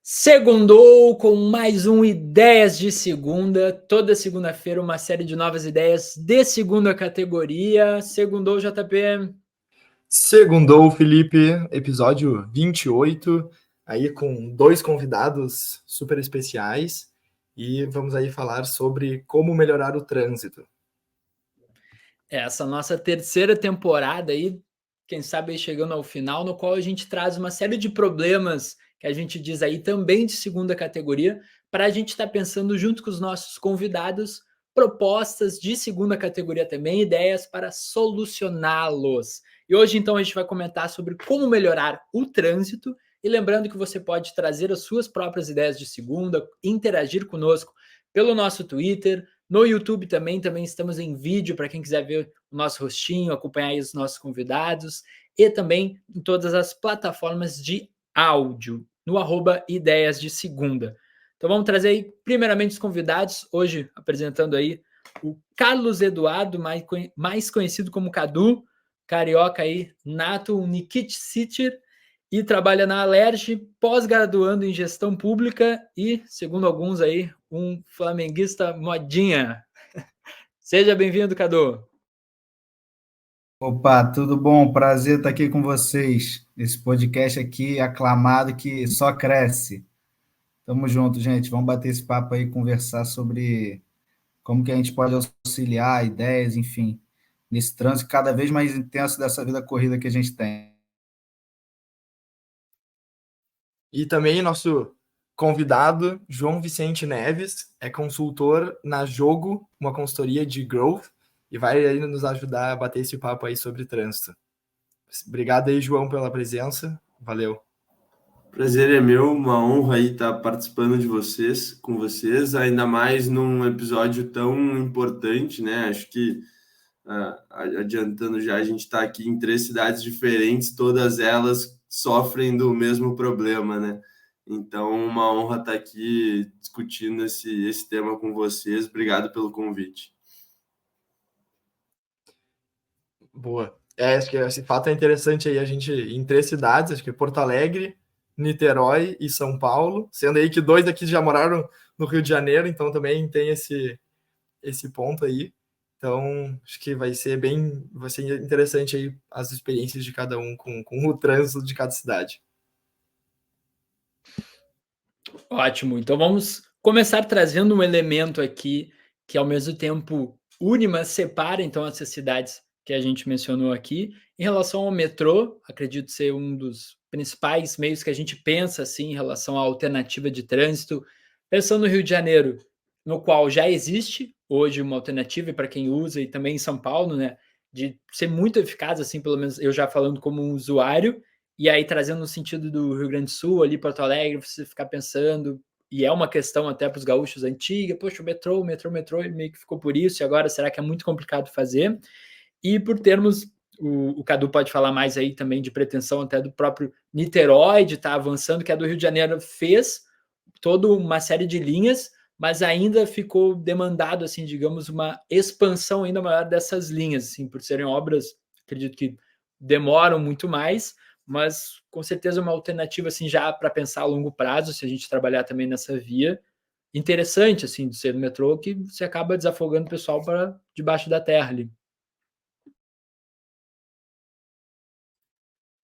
Segundou com mais um Ideias de Segunda. Toda segunda-feira uma série de novas ideias de segunda categoria. Segundou, JP. Segundou, Felipe, episódio 28, aí com dois convidados super especiais e vamos aí falar sobre como melhorar o trânsito. Essa nossa terceira temporada aí, quem sabe aí chegando ao final, no qual a gente traz uma série de problemas que a gente diz aí também de segunda categoria, para a gente estar pensando junto com os nossos convidados propostas de segunda categoria também, ideias para solucioná-los. E hoje então a gente vai comentar sobre como melhorar o trânsito e lembrando que você pode trazer as suas próprias ideias de segunda, interagir conosco pelo nosso Twitter, no YouTube também estamos em vídeo para quem quiser ver o nosso rostinho, acompanhar aí os nossos convidados e também em todas as plataformas de áudio, no @ideias de segunda. Então vamos trazer aí primeiramente os convidados, hoje apresentando aí o Carlos Eduardo, mais conhecido como Cadu, carioca aí, nato, um Nikit Sitter, e trabalha na Alerj, pós-graduando em gestão pública e, segundo alguns aí, um flamenguista modinha. Seja bem-vindo, Cadu. Opa, tudo bom? Prazer estar aqui com vocês. Esse podcast aqui aclamado que só cresce. Tamo junto, gente. Vamos bater esse papo aí, conversar sobre como que a gente pode auxiliar, ideias, enfim, nesse trânsito cada vez mais intenso dessa vida corrida que a gente tem. E também nosso convidado, João Vicente Neves, é consultor na Jogo, uma consultoria de growth, e vai aí nos ajudar a bater esse papo aí sobre trânsito. Obrigado aí, João, pela presença. Valeu. Prazer é meu, uma honra aí estar participando com vocês, ainda mais num episódio tão importante, né? Acho que, adiantando já, a gente está aqui em 3 cidades diferentes, todas elas sofrem do mesmo problema, né? Então, uma honra estar aqui discutindo esse tema com vocês. Obrigado pelo convite. Boa. Acho que esse fato é interessante aí, a gente em 3 cidades, acho que Porto Alegre, Niterói e São Paulo, sendo aí que 2 daqui já moraram no Rio de Janeiro, então também tem esse ponto aí. Então, acho que vai ser interessante aí as experiências de cada um com o trânsito de cada cidade. Ótimo. Então vamos começar trazendo um elemento aqui que ao mesmo tempo une, mas separa então essas cidades que a gente mencionou aqui. Em relação ao metrô, acredito ser um dos principais meios que a gente pensa assim em relação à alternativa de trânsito. Pensando no Rio de Janeiro, no qual já existe hoje uma alternativa para quem usa, e também em São Paulo, né, de ser muito eficaz, assim, pelo menos eu já falando como um usuário, e aí trazendo no sentido do Rio Grande do Sul, ali Porto Alegre, você ficar pensando, e é uma questão até para os gaúchos antiga, poxa, o metrô, ele meio que ficou por isso, e agora será que é muito complicado fazer? E por termos, o Cadu pode falar mais aí também de pretensão até do próprio Niterói, de estar avançando, que a do Rio de Janeiro fez toda uma série de linhas, mas ainda ficou demandado, assim, digamos, uma expansão ainda maior dessas linhas, assim, por serem obras, acredito que demoram muito mais, mas com certeza uma alternativa, assim, já para pensar a longo prazo, se a gente trabalhar também nessa via, interessante, assim, de ser no metrô, que você acaba desafogando o pessoal para debaixo da terra ali.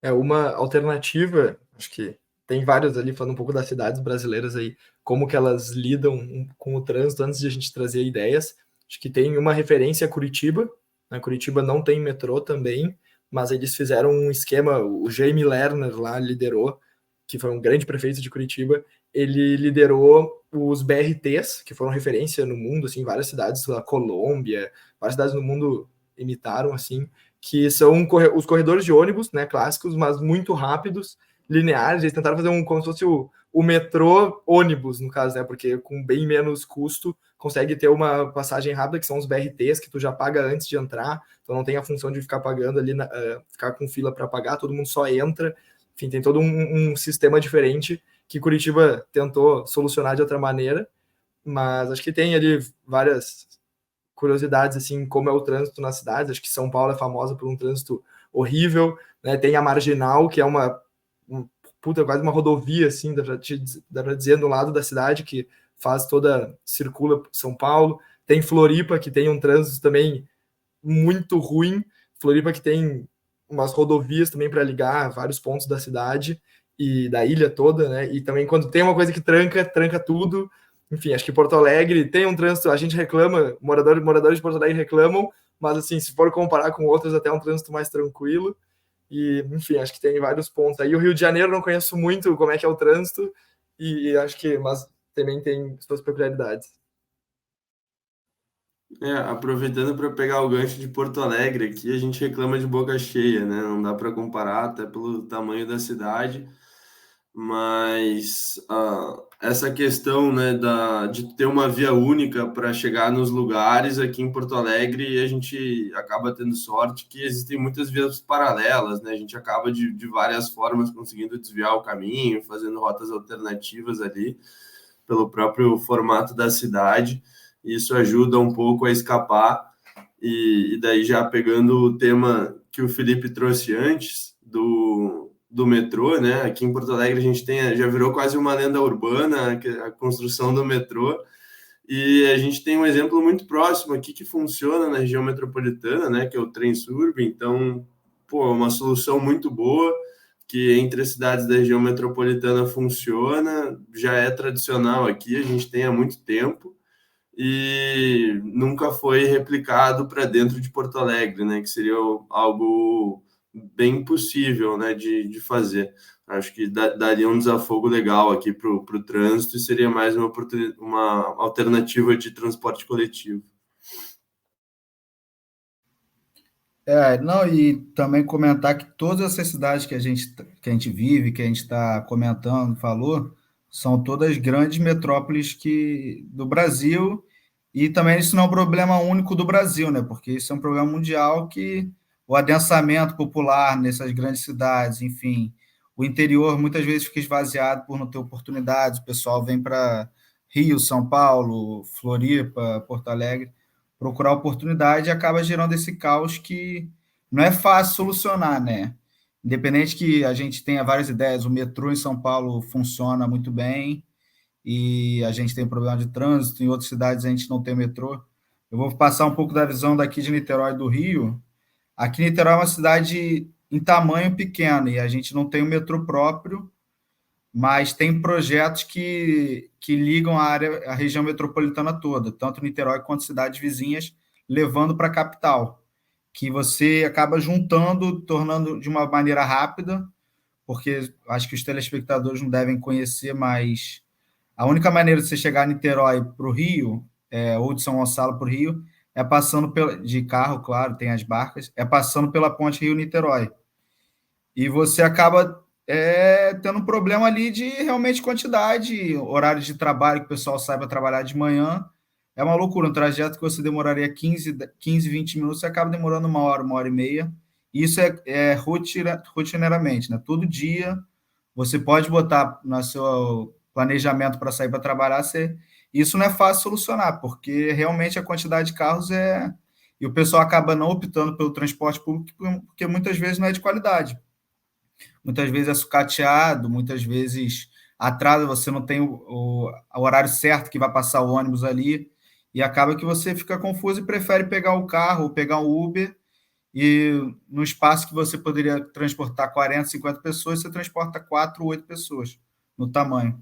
Uma alternativa, acho que tem várias ali, falando um pouco das cidades brasileiras aí, como que elas lidam com o trânsito antes de a gente trazer ideias. Acho que tem uma referência a Curitiba, né? Curitiba não tem metrô também, mas eles fizeram um esquema, o Jaime Lerner lá liderou, que foi um grande prefeito de Curitiba, ele liderou os BRTs, que foram referência no mundo, assim, várias cidades, a Colômbia, várias cidades no mundo imitaram, assim, que são os corredores de ônibus, né, clássicos, mas muito rápidos, lineares. Eles tentaram fazer como se fosse o metrô ônibus, no caso, né, porque com bem menos custo consegue ter uma passagem rápida, que são os BRTs, que tu já paga antes de entrar, então não tem a função de ficar pagando ali, ficar com fila para pagar, todo mundo só entra. Enfim, tem todo um sistema diferente que Curitiba tentou solucionar de outra maneira, mas acho que tem ali várias curiosidades, assim, como é o trânsito nas cidades. Acho que São Paulo é famosa por um trânsito horrível, né? Tem a Marginal, que é puta, quase uma rodovia, assim, dá pra dizer, no lado da cidade, que faz circula São Paulo. Tem Floripa, que tem um trânsito também muito ruim. Floripa que tem umas rodovias também para ligar vários pontos da cidade e da ilha toda, né? E também quando tem uma coisa que tranca tudo. Enfim, acho que Porto Alegre tem um trânsito, a gente reclama, moradores de Porto Alegre reclamam, mas assim, se for comparar com outros, até é um trânsito mais tranquilo. E, enfim, acho que tem vários pontos aí. O Rio de Janeiro eu não conheço muito como é que é o trânsito, e acho que, mas também tem suas peculiaridades. Aproveitando para pegar o gancho de Porto Alegre, aqui a gente reclama de boca cheia, né? Não dá para comparar, até pelo tamanho da cidade, mas essa questão, né, de ter uma via única para chegar nos lugares aqui em Porto Alegre, a gente acaba tendo sorte que existem muitas vias paralelas, né? A gente acaba de várias formas conseguindo desviar o caminho, fazendo rotas alternativas ali, pelo próprio formato da cidade. Isso ajuda um pouco a escapar, e daí já pegando o tema que o Felipe trouxe antes, do metrô, né? Aqui em Porto Alegre a gente já virou quase uma lenda urbana a construção do metrô, e a gente tem um exemplo muito próximo aqui que funciona na região metropolitana, né? Que é o Transurb. Então, pô, é uma solução muito boa, que entre as cidades da região metropolitana funciona, já é tradicional aqui, a gente tem há muito tempo, e nunca foi replicado para dentro de Porto Alegre, né? Que seria algo bem possível, né, de fazer. Acho que daria um desafogo legal aqui para o trânsito, e seria mais uma alternativa de transporte coletivo. Não, e também comentar que todas essas cidades que a gente vive, que a gente está comentando, falou, são todas grandes metrópoles do Brasil, e também isso não é um problema único do Brasil, né? Porque isso é um problema mundial, que o adensamento popular nessas grandes cidades, enfim, o interior muitas vezes fica esvaziado por não ter oportunidades, o pessoal vem para Rio, São Paulo, Floripa, Porto Alegre, procurar oportunidade, e acaba gerando esse caos que não é fácil solucionar, né? Independente que a gente tenha várias ideias, o metrô em São Paulo funciona muito bem, e a gente tem problema de trânsito, em outras cidades a gente não tem metrô. Eu vou passar um pouco da visão daqui de Niterói, do Rio. Aqui Niterói é uma cidade em tamanho pequeno, e a gente não tem um metrô próprio, mas tem projetos que ligam a região metropolitana toda, tanto Niterói quanto cidades vizinhas, levando para a capital, que você acaba juntando, tornando de uma maneira rápida, porque acho que os telespectadores não devem conhecer, mas a única maneira de você chegar a Niterói para o Rio, ou de São Gonçalo para o Rio, é passando de carro, claro, tem as barcas, é passando pela ponte Rio-Niterói. E você acaba tendo um problema ali de realmente quantidade, horário de trabalho, que o pessoal sai para trabalhar de manhã, é uma loucura. Um trajeto que você demoraria 15, 20 minutos, você acaba demorando uma hora e meia. Isso rotineiramente, né? Todo dia você pode botar no seu planejamento para sair para trabalhar. Isso não é fácil solucionar, porque realmente a quantidade de carros e o pessoal acaba não optando pelo transporte público, porque muitas vezes não é de qualidade. Muitas vezes é sucateado, muitas vezes atrasa, você não tem o horário certo que vai passar o ônibus ali, e acaba que você fica confuso e prefere pegar o carro ou pegar um Uber, e no espaço que você poderia transportar 40, 50 pessoas, você transporta 4 ou 8 pessoas no tamanho.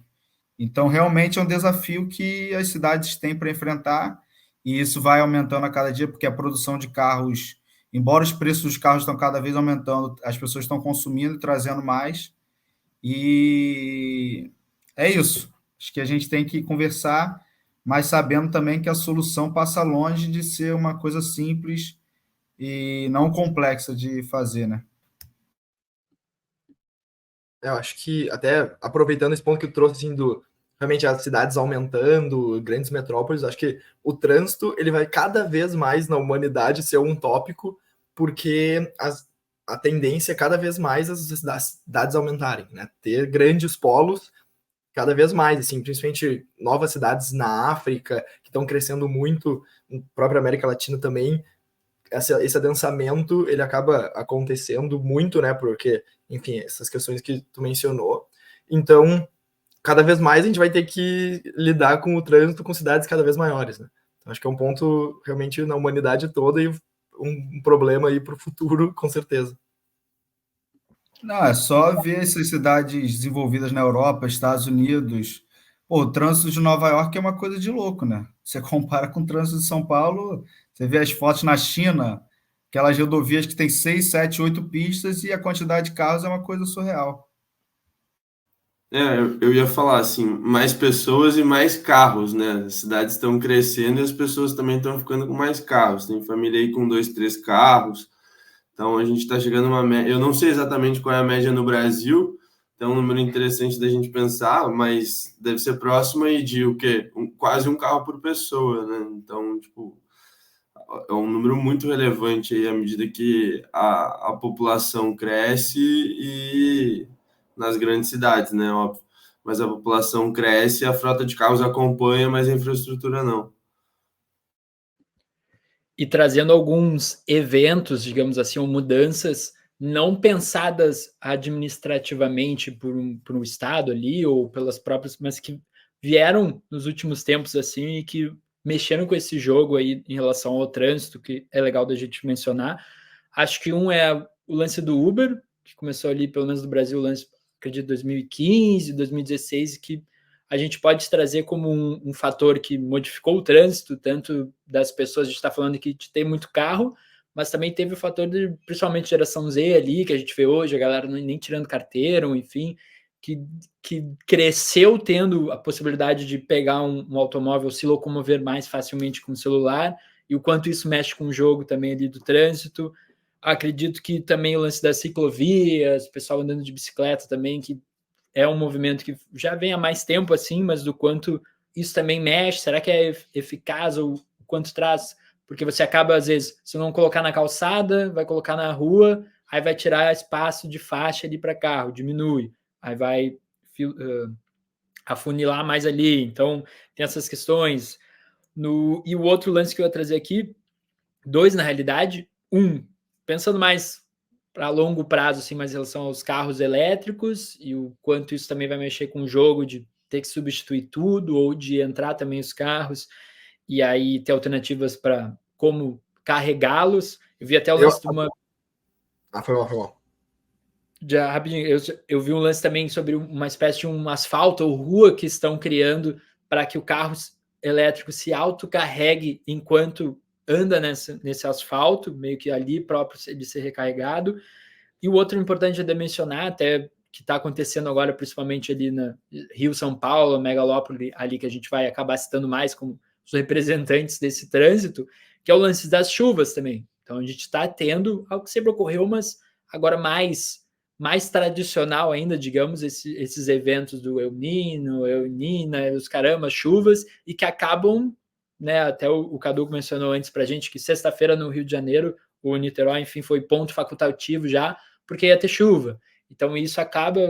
Então, realmente é um desafio que as cidades têm para enfrentar, e isso vai aumentando a cada dia, porque a produção de carros, embora os preços dos carros estão cada vez aumentando, as pessoas estão consumindo e trazendo mais, e é isso. Acho que a gente tem que conversar, mas sabendo também que a solução passa longe de ser uma coisa simples e não complexa de fazer, né? Eu acho que, até aproveitando esse ponto que tu trouxe, assim, realmente as cidades aumentando, grandes metrópoles, acho que o trânsito, ele vai cada vez mais na humanidade ser um tópico, porque a tendência é cada vez mais as cidades aumentarem, né? Ter grandes polos cada vez mais, assim, principalmente novas cidades na África, que estão crescendo muito, na própria América Latina também. Esse adensamento, ele acaba acontecendo muito, né, porque, enfim, essas questões que tu mencionou, Então, cada vez mais a gente vai ter que lidar com o trânsito com cidades cada vez maiores, né? Então, acho que é um ponto realmente na humanidade toda e um problema aí para o futuro, com certeza. Não, é só ver essas cidades desenvolvidas na Europa, Estados Unidos. Pô, o trânsito de Nova York é uma coisa de louco, né? Você compara com o trânsito de São Paulo, você vê as fotos na China, aquelas rodovias que tem 6, 7, 8 pistas e a quantidade de carros é uma coisa surreal. Eu ia falar assim, mais pessoas e mais carros, né? As cidades estão crescendo e as pessoas também estão ficando com mais carros. Tem família aí com 2, 3 carros. Então a gente está chegando a uma média. Eu não sei exatamente qual é a média no Brasil, então é um número interessante da gente pensar, mas deve ser próximo aí de o quê? Quase um carro por pessoa, né? Então, tipo, é um número muito relevante aí à medida que a população cresce e nas grandes cidades, né? Óbvio. Mas a população cresce, a frota de carros acompanha, mas a infraestrutura não. E trazendo alguns eventos, digamos assim, ou mudanças não pensadas administrativamente por um estado ali ou pelas próprias, mas que vieram nos últimos tempos assim e que mexeram com esse jogo aí em relação ao trânsito, que é legal da gente mencionar. Acho que um é o lance do Uber, que começou ali, pelo menos no Brasil, o lance, acredito, 2015, 2016, que a gente pode trazer como um fator que modificou o trânsito, tanto das pessoas, a gente está falando aqui de ter muito carro, mas também teve o fator de, principalmente, geração Z ali, que a gente vê hoje, a galera nem tirando carteira, enfim, que cresceu tendo a possibilidade de pegar um automóvel, se locomover mais facilmente com o celular, e o quanto isso mexe com o jogo também ali do trânsito. Acredito que também o lance das ciclovias, o pessoal andando de bicicleta também, que é um movimento que já vem há mais tempo assim, mas do quanto isso também mexe, será que é eficaz ou o quanto traz? Porque você acaba, às vezes, se não colocar na calçada, vai colocar na rua, aí vai tirar espaço de faixa ali para carro, diminui, aí vai afunilar mais ali. Então, tem essas questões. E o outro lance que eu ia trazer aqui, dois na realidade. Pensando mais para longo prazo, assim, mais em relação aos carros elétricos e o quanto isso também vai mexer com o jogo de ter que substituir tudo ou de entrar também os carros e aí ter alternativas para como carregá-los. Eu vi até o lance de uma. Foi mal. Já, rapidinho, eu vi um lance também sobre uma espécie de um asfalto ou rua que estão criando para que o carro elétrico se autocarregue enquanto anda nesse asfalto, meio que ali próprio ele ser recarregado. E o outro importante de mencionar, até que está acontecendo agora, principalmente ali na Rio, São Paulo, megalópole, ali que a gente vai acabar citando mais como os representantes desse trânsito, que é o lance das chuvas também. Então a gente está tendo algo que sempre ocorreu, mas agora mais tradicional ainda, digamos, esses eventos do El Niño, El Nina, os caramba, chuvas, e que acabam, né, até o Cadu mencionou antes para a gente, que sexta-feira no Rio de Janeiro, o Niterói, enfim, foi ponto facultativo já, porque ia ter chuva. Então isso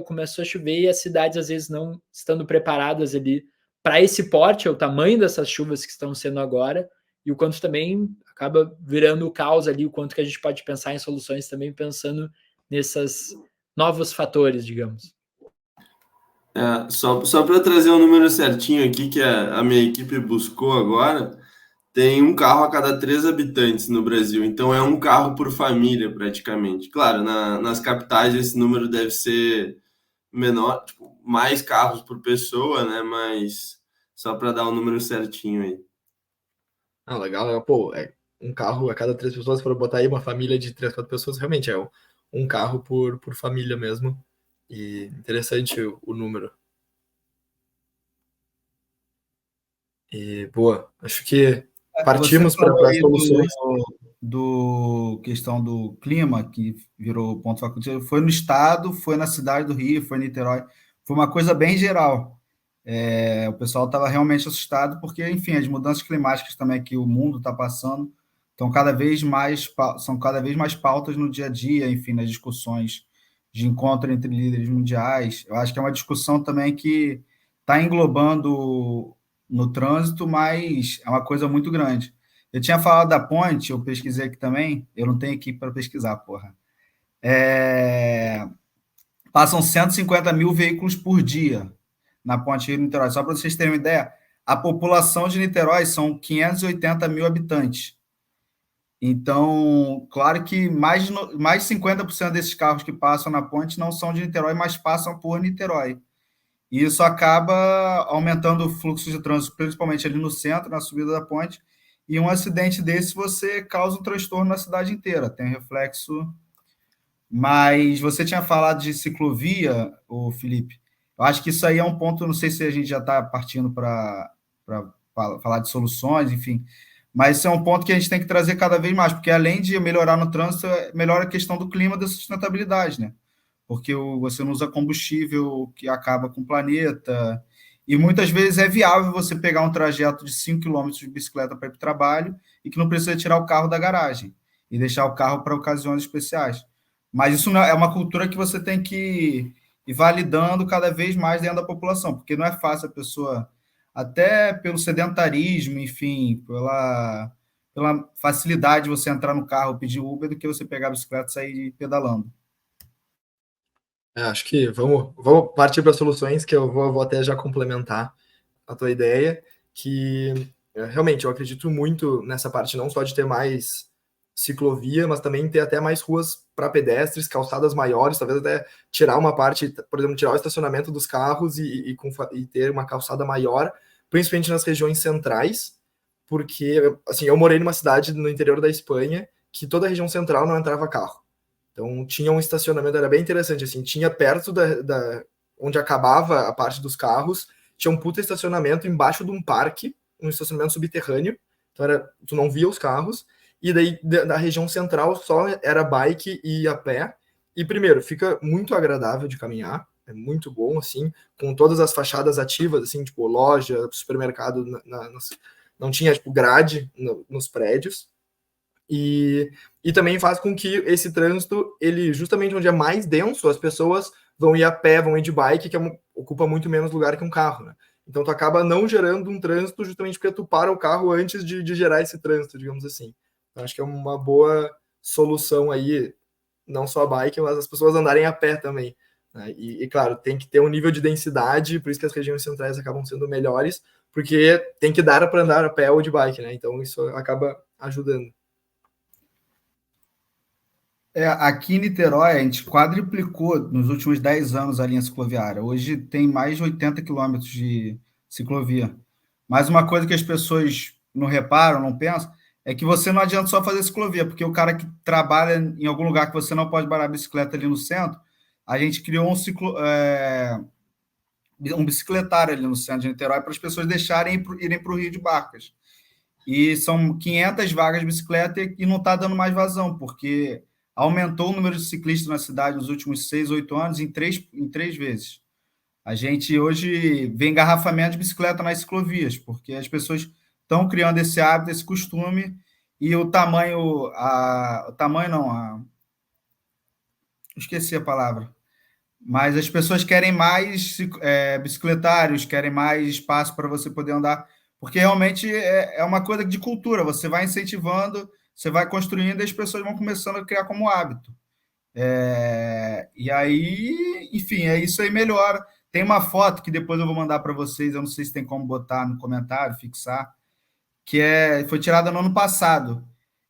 começou a chover e as cidades às vezes não estando preparadas ali para esse porte, é o tamanho dessas chuvas que estão sendo agora, e o quanto também acaba virando o caos ali, o quanto que a gente pode pensar em soluções também pensando nessas novos fatores, digamos. Só para trazer o número certinho aqui que a minha equipe buscou agora, tem um carro a cada 3 habitantes no Brasil, então é um carro por família praticamente. Claro, nas capitais esse número deve ser menor, tipo, mais carros por pessoa, né? Mas só para dar o número certinho aí. Legal. Pô, um carro a cada 3 pessoas, se for botar aí uma família de 3, 4 pessoas, realmente é um carro por família mesmo. E interessante o número. E, boa, acho que partimos para as soluções. Do questão do clima, que virou ponto facultativo, foi no estado, foi na cidade do Rio, foi em Niterói, foi uma coisa bem geral. O pessoal estava realmente assustado, porque, enfim, as mudanças climáticas também que o mundo está passando são cada vez mais pautas no dia a dia, enfim, nas discussões de encontro entre líderes mundiais. Eu acho que é uma discussão também que está englobando no trânsito, mas é uma coisa muito grande. Eu tinha falado da ponte, eu pesquisei aqui também, eu não tenho aqui para pesquisar, porra. passam 150 mil veículos por dia na ponte Rio-Niterói. Só para vocês terem uma ideia, a população de Niterói são 580 mil habitantes. Então, claro que mais de 50% desses carros que passam na ponte não são de Niterói, mas passam por Niterói. E isso acaba aumentando o fluxo de trânsito, principalmente ali no centro, na subida da ponte. E um acidente desse você causa um transtorno na cidade inteira, tem reflexo. Mas você tinha falado de ciclovia, o Felipe. Eu acho que isso aí é um ponto, não sei se a gente já está partindo para falar de soluções, enfim. Mas isso é um ponto que a gente tem que trazer cada vez mais, porque além de melhorar no trânsito, melhora a questão do clima e da sustentabilidade, né? Porque você não usa combustível que acaba com o planeta, e muitas vezes é viável você pegar um trajeto de 5 km de bicicleta para ir para o trabalho e que não precisa tirar o carro da garagem e deixar o carro para ocasiões especiais. Mas isso é uma cultura que você tem que ir validando cada vez mais dentro da população, porque não é fácil a pessoa, até pelo sedentarismo, enfim, pela facilidade de você entrar no carro, pedir Uber, do que você pegar a bicicleta e sair pedalando. Acho que vamos partir para soluções, que eu vou até já complementar a tua ideia, que realmente eu acredito muito nessa parte, não só de ter mais ciclovia, mas também ter até mais ruas para pedestres, calçadas maiores, talvez até tirar uma parte, por exemplo, tirar o estacionamento dos carros e ter uma calçada maior, principalmente nas regiões centrais, porque, assim, eu morei numa cidade no interior da Espanha que toda a região central não entrava carro. Então tinha um estacionamento, era bem interessante, assim, tinha perto onde acabava a parte dos carros, tinha um puta estacionamento embaixo de um parque, um estacionamento subterrâneo, então tu não via os carros, e daí da região central só era bike e a pé, e primeiro, fica muito agradável de caminhar, é muito bom, assim, com todas as fachadas ativas, assim, tipo loja, supermercado, não tinha, tipo, grade nos prédios, e também faz com que esse trânsito, ele justamente onde é mais denso, as pessoas vão ir a pé, vão ir de bike, que ocupa muito menos lugar que um carro, né? Então tu acaba não gerando um trânsito justamente porque tu para o carro antes de gerar esse trânsito, digamos assim. Então, acho que é uma boa solução aí, não só a bike, mas as pessoas andarem a pé também, né? E claro, tem que ter um nível de densidade, por isso que as regiões centrais acabam sendo melhores, porque tem que dar para andar a pé ou de bike, né? Então isso acaba ajudando. Aqui em Niterói, a gente quadriplicou nos últimos 10 anos a linha cicloviária. Hoje tem mais de 80 quilômetros de ciclovia. Mas uma coisa que as pessoas não reparam, não pensam, é que você não adianta só fazer ciclovia, porque o cara que trabalha em algum lugar que você não pode parar a bicicleta ali no centro, a gente criou um bicicletário ali no centro de Niterói para as pessoas deixarem irem para o Rio de Barcas. E são 500 vagas de bicicleta e não está dando mais vazão, porque aumentou o número de ciclistas na cidade nos últimos 6, 8 anos em três vezes. A gente hoje vê engarrafamento de bicicleta nas ciclovias, porque as pessoas estão criando esse hábito, esse costume, e o tamanho não, esqueci a palavra, mas as pessoas querem mais bicicletários, querem mais espaço para você poder andar, porque realmente é uma coisa de cultura, você vai incentivando, você vai construindo e as pessoas vão começando a criar como hábito. E aí, enfim, isso aí melhora. Tem uma foto que depois eu vou mandar para vocês, eu não sei se tem como botar no comentário, fixar, que foi tirada no ano passado,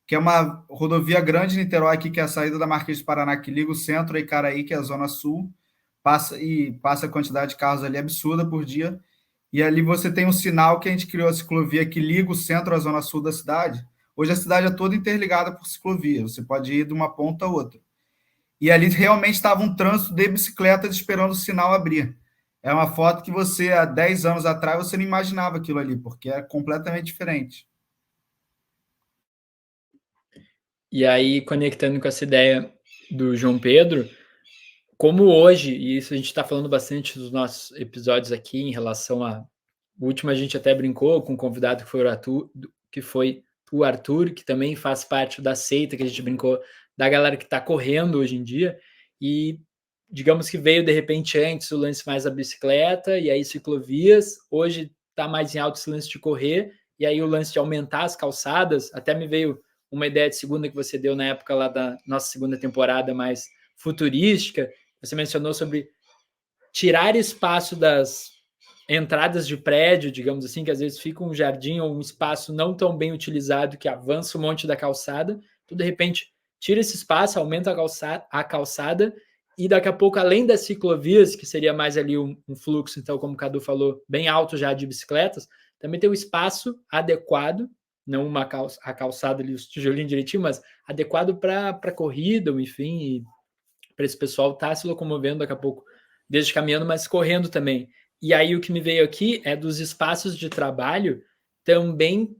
que é uma rodovia grande de Niterói, aqui, que é a saída da Marquês do Paraná, que liga o centro a Icaraí, que é a zona sul, passa a quantidade de carros ali absurda por dia, e ali você tem um sinal que a gente criou, a ciclovia que liga o centro à zona sul da cidade. Hoje a cidade é toda interligada por ciclovia, você pode ir de uma ponta a outra. E ali realmente estava um trânsito de bicicletas esperando o sinal abrir. É uma foto que você, há 10 anos atrás, você não imaginava aquilo ali, porque é completamente diferente. E aí, conectando com essa ideia do João Pedro, como hoje, e isso a gente está falando bastante dos nossos episódios aqui em relação a... O último a gente até brincou com um convidado que foi o Arthur, que também faz parte da seita, que a gente brincou, da galera que está correndo hoje em dia, e digamos que veio de repente antes o lance mais da bicicleta, e aí ciclovias, hoje está mais em alto esse lance de correr, e aí o lance de aumentar as calçadas, até me veio uma ideia de segunda que você deu na época lá da nossa segunda temporada mais futurística, você mencionou sobre tirar espaço das entradas de prédio, digamos assim, que às vezes fica um jardim ou um espaço não tão bem utilizado que avança um monte da calçada, tu de repente tira esse espaço, aumenta a calçada e daqui a pouco, além das ciclovias, que seria mais ali um fluxo, então, como o Cadu falou, bem alto já de bicicletas, também tem o espaço adequado, não a calçada ali, os tijolinhos direitinho, mas adequado para corrida, enfim, para esse pessoal estar se locomovendo daqui a pouco, desde caminhando, mas correndo também. E aí o que me veio aqui é dos espaços de trabalho também,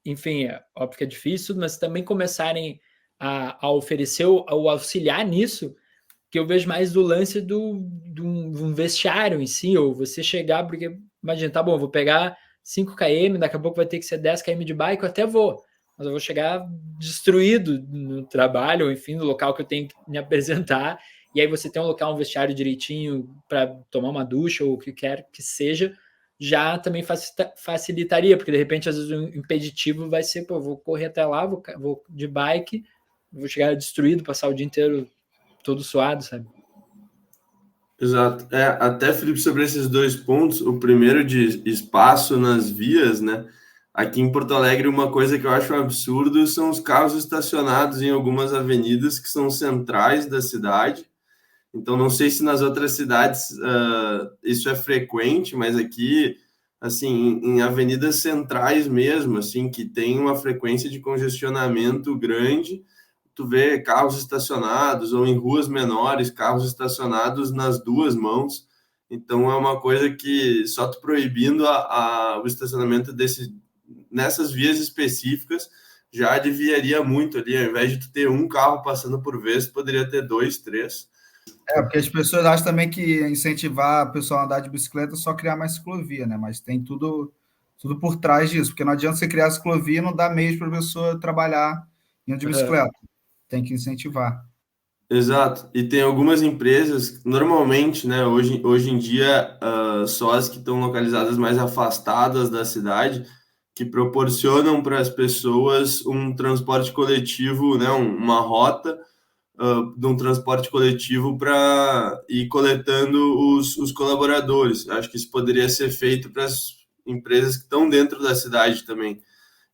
enfim, óbvio que é difícil, mas também começarem a oferecer ou auxiliar nisso, que eu vejo mais do lance de um vestiário em si, ou você chegar, porque imagina, tá bom, vou pegar 5 km, daqui a pouco vai ter que ser 10 km de bike, eu até vou, mas eu vou chegar destruído no trabalho, ou enfim, no local que eu tenho que me apresentar, e aí você tem um local, um vestiário direitinho para tomar uma ducha ou o que quer que seja, já também facilitaria, porque de repente às vezes o impeditivo vai ser, pô, vou correr até lá, vou de bike, vou chegar destruído, passar o dia inteiro todo suado, sabe? Exato. Até, Felipe, sobre esses 2 pontos, o primeiro de espaço nas vias, né? Aqui em Porto Alegre, uma coisa que eu acho um absurdo são os carros estacionados em algumas avenidas que são centrais da cidade. Então, não sei se nas outras cidades isso é frequente, mas aqui, assim, em avenidas centrais mesmo, assim, que tem uma frequência de congestionamento grande, tu vê carros estacionados, ou em ruas menores, carros estacionados nas duas mãos. Então, é uma coisa que só tu proibindo o estacionamento nessas vias específicas já aliviaria muito ali. Ao invés de tu ter um carro passando por vez, poderia ter 2, 3. Porque as pessoas acham também que incentivar o pessoal a andar de bicicleta é só criar mais ciclovia, né? Mas tem tudo por trás disso, porque não adianta você criar ciclovia e não dar meios para a pessoa trabalhar indo de bicicleta. Tem que incentivar. Exato. E tem algumas empresas, normalmente, né, hoje em dia, só as que estão localizadas mais afastadas da cidade, que proporcionam para as pessoas um transporte coletivo, né, uma rota de um transporte coletivo para ir coletando os colaboradores. Acho que isso poderia ser feito para as empresas que estão dentro da cidade também.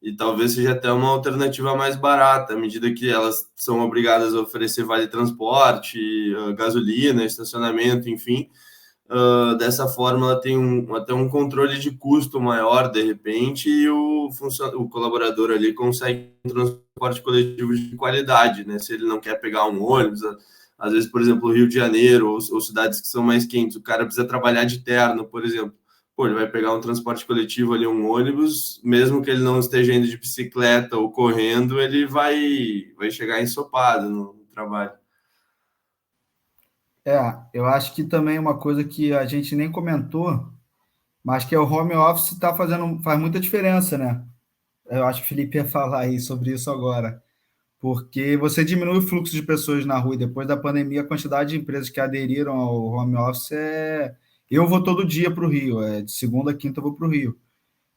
E talvez seja até uma alternativa mais barata, à medida que elas são obrigadas a oferecer vale transporte, gasolina, estacionamento, enfim. Dessa forma, ela tem até um controle de custo maior, de repente, e o colaborador ali consegue um transporte coletivo de qualidade, né? Se ele não quer pegar um ônibus, às vezes, por exemplo, Rio de Janeiro ou cidades que são mais quentes, o cara precisa trabalhar de terno, por exemplo. Pô, ele vai pegar um transporte coletivo ali, um ônibus, mesmo que ele não esteja indo de bicicleta ou correndo, ele vai chegar ensopado no trabalho. Eu acho que também uma coisa que a gente nem comentou, mas que é o home office faz muita diferença, né? Eu acho que o Felipe ia falar aí sobre isso agora, porque você diminui o fluxo de pessoas na rua e depois da pandemia a quantidade de empresas que aderiram ao home office Eu vou todo dia para o Rio, de segunda a quinta eu vou para o Rio.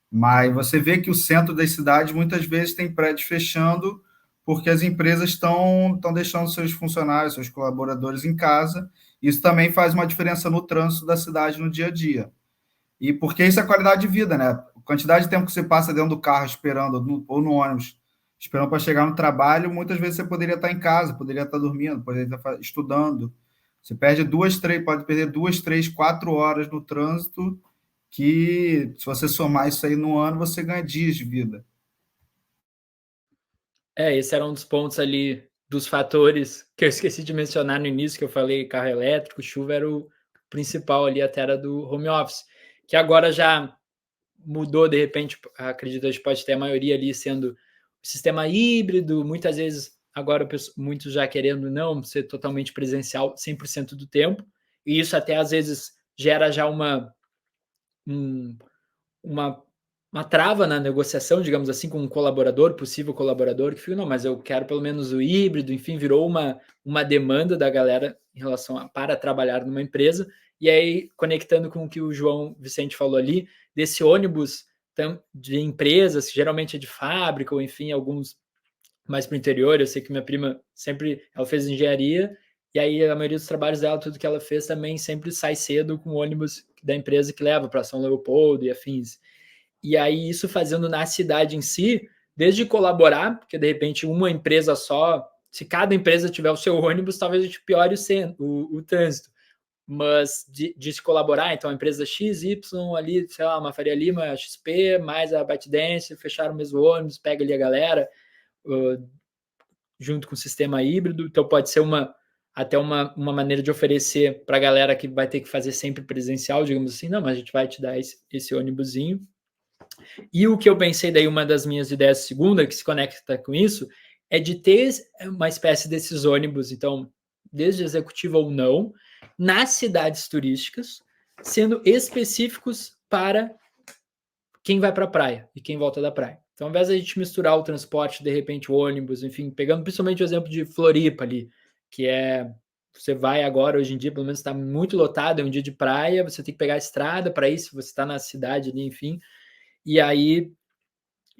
Mas você vê que o centro das cidades muitas vezes tem prédios fechando porque as empresas estão deixando seus funcionários, seus colaboradores em casa. Isso também faz uma diferença no trânsito da cidade no dia a dia. E porque isso é qualidade de vida, né? A quantidade de tempo que você passa dentro do carro esperando, ou no ônibus, esperando para chegar no trabalho, muitas vezes você poderia estar em casa, poderia estar dormindo, poderia estar estudando. Você pode perder 2, 3, 4 horas no trânsito, que se você somar isso aí no ano, você ganha dias de vida. Esse era um dos pontos ali, dos fatores que eu esqueci de mencionar no início, que eu falei carro elétrico, chuva era o principal ali, até era do home office, que agora já mudou, de repente, acredito que a gente pode ter a maioria ali sendo sistema híbrido, muitas vezes agora muitos já querendo não ser totalmente presencial 100% do tempo, e isso até às vezes gera já uma trava na negociação, digamos assim, com um colaborador, possível colaborador, que fica, não, mas eu quero pelo menos o híbrido, enfim, virou uma demanda da galera em relação para trabalhar numa empresa, e aí, conectando com o que o João Vicente falou ali, desse ônibus de empresas, que geralmente é de fábrica, ou enfim, alguns mais para o interior, eu sei que minha prima ela fez engenharia, e aí a maioria dos trabalhos dela, tudo que ela fez também sempre sai cedo com o ônibus da empresa que leva para São Leopoldo e afins. E aí isso fazendo na cidade em si, desde colaborar, porque de repente uma empresa só, se cada empresa tiver o seu ônibus, talvez a gente piore o trânsito. Mas de se colaborar, então a empresa X, Y, ali, sei lá, uma Faria Lima, XP, mais a ByteDance, fecharam o mesmo ônibus, pega ali a galera, junto com o sistema híbrido, então pode ser até uma maneira de oferecer para a galera que vai ter que fazer sempre presencial, digamos assim, não, mas a gente vai te dar esse ônibusinho. E o que eu pensei daí, uma das minhas ideias segunda, que se conecta com isso, é de ter uma espécie desses ônibus, então, desde executivo ou não, nas cidades turísticas, sendo específicos para quem vai para a praia e quem volta da praia. Então, ao invés de a gente misturar o transporte, de repente o ônibus, enfim, pegando principalmente o exemplo de Floripa ali, que você vai agora, hoje em dia, pelo menos está muito lotado, é um dia de praia, você tem que pegar a estrada para ir, se você está na cidade ali, enfim. E aí,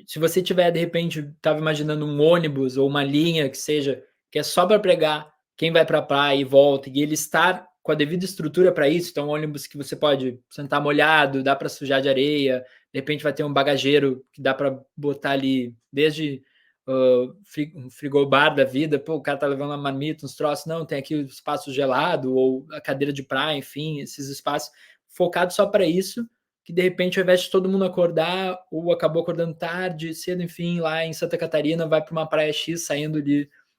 se você tiver, de repente, estava imaginando um ônibus ou uma linha que seja, que é só para pegar quem vai para a praia e volta, e ele estar com a devida estrutura para isso, então um ônibus que você pode sentar molhado, dá para sujar de areia, de repente vai ter um bagageiro que dá para botar ali, desde um frigobar da vida, pô, o cara tá levando uma marmita, uns troços, não, tem aqui o espaço gelado, ou a cadeira de praia, enfim, esses espaços focados só para isso, que de repente, ao invés de todo mundo acordar, ou acabou acordando tarde, cedo, enfim, lá em Santa Catarina, vai para uma praia X, saindo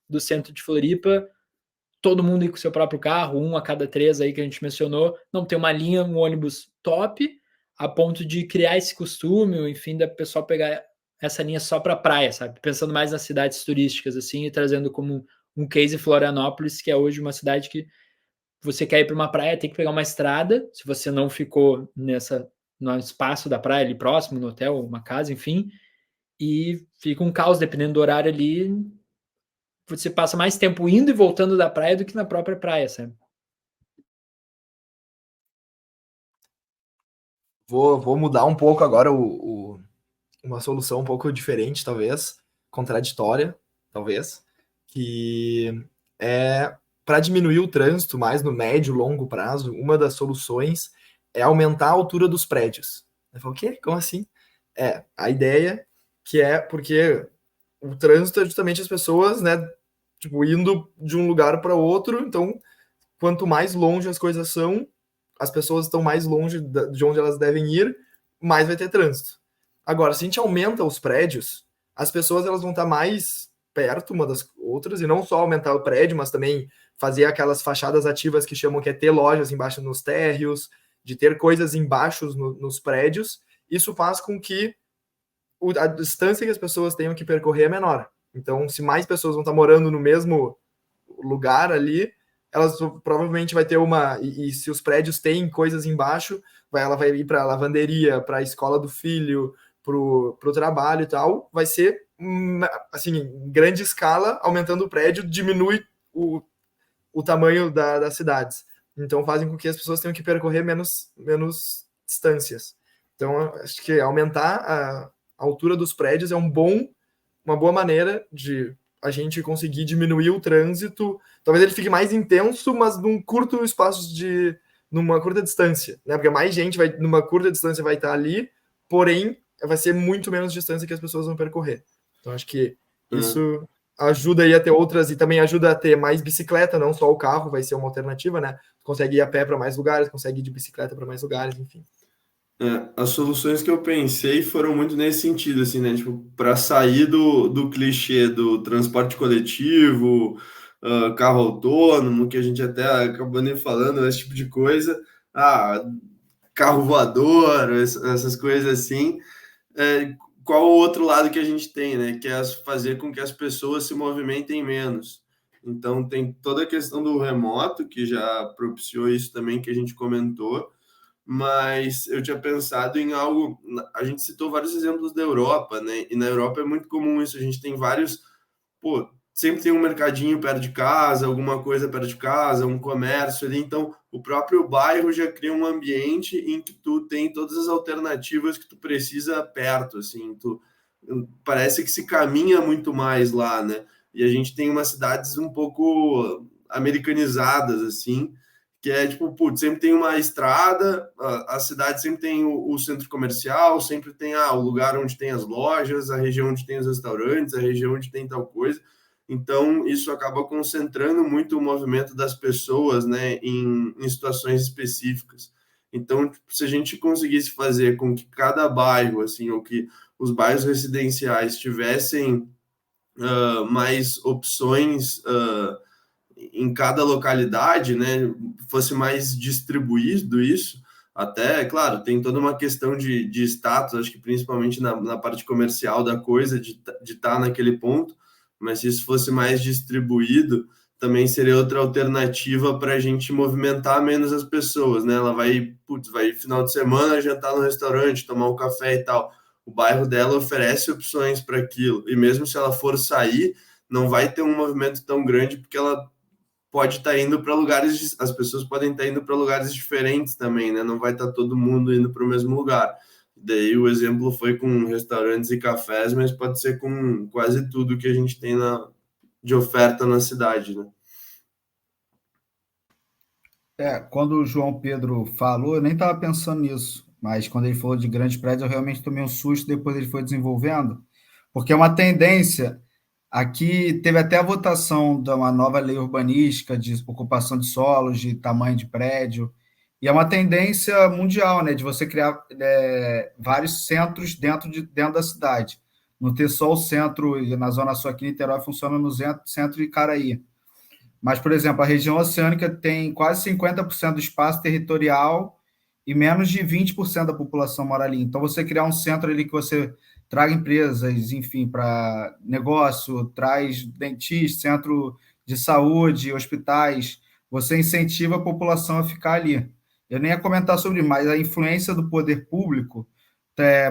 do centro de Floripa, todo mundo ir com o seu próprio carro, um a cada 3 aí que a gente mencionou, não tem uma linha, um ônibus top, a ponto de criar esse costume, enfim, da pessoa pegar essa linha só para praia, sabe? Pensando mais nas cidades turísticas, assim, e trazendo como um case Florianópolis, que é hoje uma cidade que você quer ir para uma praia, tem que pegar uma estrada, se você não ficou no espaço da praia ali próximo, no hotel, uma casa, enfim, e fica um caos, dependendo do horário ali, você passa mais tempo indo e voltando da praia do que na própria praia, sabe? Vou mudar um pouco agora uma solução um pouco diferente, talvez, contraditória, talvez, que é para diminuir o trânsito mais no médio e longo prazo, uma das soluções é aumentar a altura dos prédios. Eu falo, o quê? Como assim? A ideia que é porque o trânsito é justamente as pessoas, né, tipo, indo de um lugar para outro, então, quanto mais longe as coisas são, as pessoas estão mais longe de onde elas devem ir, mais vai ter trânsito. Agora, se a gente aumenta os prédios, as pessoas elas vão estar mais perto uma das outras, e não só aumentar o prédio, mas também fazer aquelas fachadas ativas que chamam que é ter lojas embaixo nos térreos, de ter coisas embaixo nos prédios. Isso faz com que a distância que as pessoas tenham que percorrer é menor. Então, se mais pessoas vão estar morando no mesmo lugar ali, elas provavelmente vai ter e se os prédios têm coisas embaixo, ela vai ir para a lavanderia, para a escola do filho, para o trabalho e tal, vai ser assim, em grande escala, aumentando o prédio, diminui o tamanho das cidades. Então fazem com que as pessoas tenham que percorrer menos distâncias. Então, acho que aumentar a altura dos prédios é uma boa maneira de a gente conseguir diminuir o trânsito. Talvez ele fique mais intenso, mas num curto espaço numa curta distância, né? Porque mais gente numa curta distância vai estar ali, porém vai ser muito menos distância que as pessoas vão percorrer. Então acho que isso ajuda aí a ter outras, e também ajuda a ter mais bicicleta, não só o carro vai ser uma alternativa, né? Consegue ir a pé para mais lugares, consegue ir de bicicleta para mais lugares, enfim. As soluções que eu pensei foram muito nesse sentido, assim, né? Tipo, para sair do clichê do transporte coletivo, carro autônomo, que a gente até acabou nem falando, esse tipo de coisa, carro voador, essas coisas assim. Qual o outro lado que a gente tem, né? Que é fazer com que as pessoas se movimentem menos. Então, tem toda a questão do remoto, que já propiciou isso também, que a gente comentou, mas eu tinha pensado em algo. A gente citou vários exemplos da Europa, né? E na Europa é muito comum isso. A gente tem vários. Sempre tem um mercadinho perto de casa, alguma coisa perto de casa, um comércio ali. Então, o próprio bairro já cria um ambiente em que tu tem todas as alternativas que tu precisa perto, assim. Parece que se caminha muito mais lá, né? E a gente tem umas cidades um pouco americanizadas, assim, que é tipo, putz, sempre tem uma estrada, a cidade sempre tem o centro comercial, sempre tem o lugar onde tem as lojas, a região onde tem os restaurantes, a região onde tem tal coisa. Então, isso acaba concentrando muito o movimento das pessoas, né, em situações específicas. Então, tipo, se a gente conseguisse fazer com que cada bairro, assim, ou que os bairros residenciais tivessem mais opções em cada localidade, né, fosse mais distribuído isso, até, claro, tem toda uma questão de status, acho que principalmente na parte comercial da coisa, de estar naquele ponto, mas se isso fosse mais distribuído, também seria outra alternativa para a gente movimentar menos as pessoas, né? Ela vai final de semana jantar no restaurante, tomar um café e tal. O bairro dela oferece opções para aquilo, e mesmo se ela for sair, não vai ter um movimento tão grande, porque ela pode estar indo para lugares, as pessoas podem estar indo para lugares diferentes também, né? Não vai estar todo mundo indo para o mesmo lugar. Daí o exemplo foi com restaurantes e cafés, mas pode ser com quase tudo que a gente tem de oferta na cidade, né? Quando o João Pedro falou, eu nem estava pensando nisso, mas quando ele falou de grandes prédios, eu realmente tomei um susto, depois ele foi desenvolvendo, porque é uma tendência. Aqui teve até a votação de uma nova lei urbanística de ocupação de solos, de tamanho de prédio, e é uma tendência mundial, né, de você criar vários centros dentro da cidade. Não ter só o centro, e na Zona Sul aqui em Niterói funciona no centro de Icaraí. Mas, por exemplo, a região oceânica tem quase 50% do espaço territorial e menos de 20% da população mora ali. Então, você criar um centro ali que você traga empresas, enfim, para negócio, traz dentistas, centro de saúde, hospitais, você incentiva a população a ficar ali. Eu nem ia comentar sobre isso, mas a influência do poder público,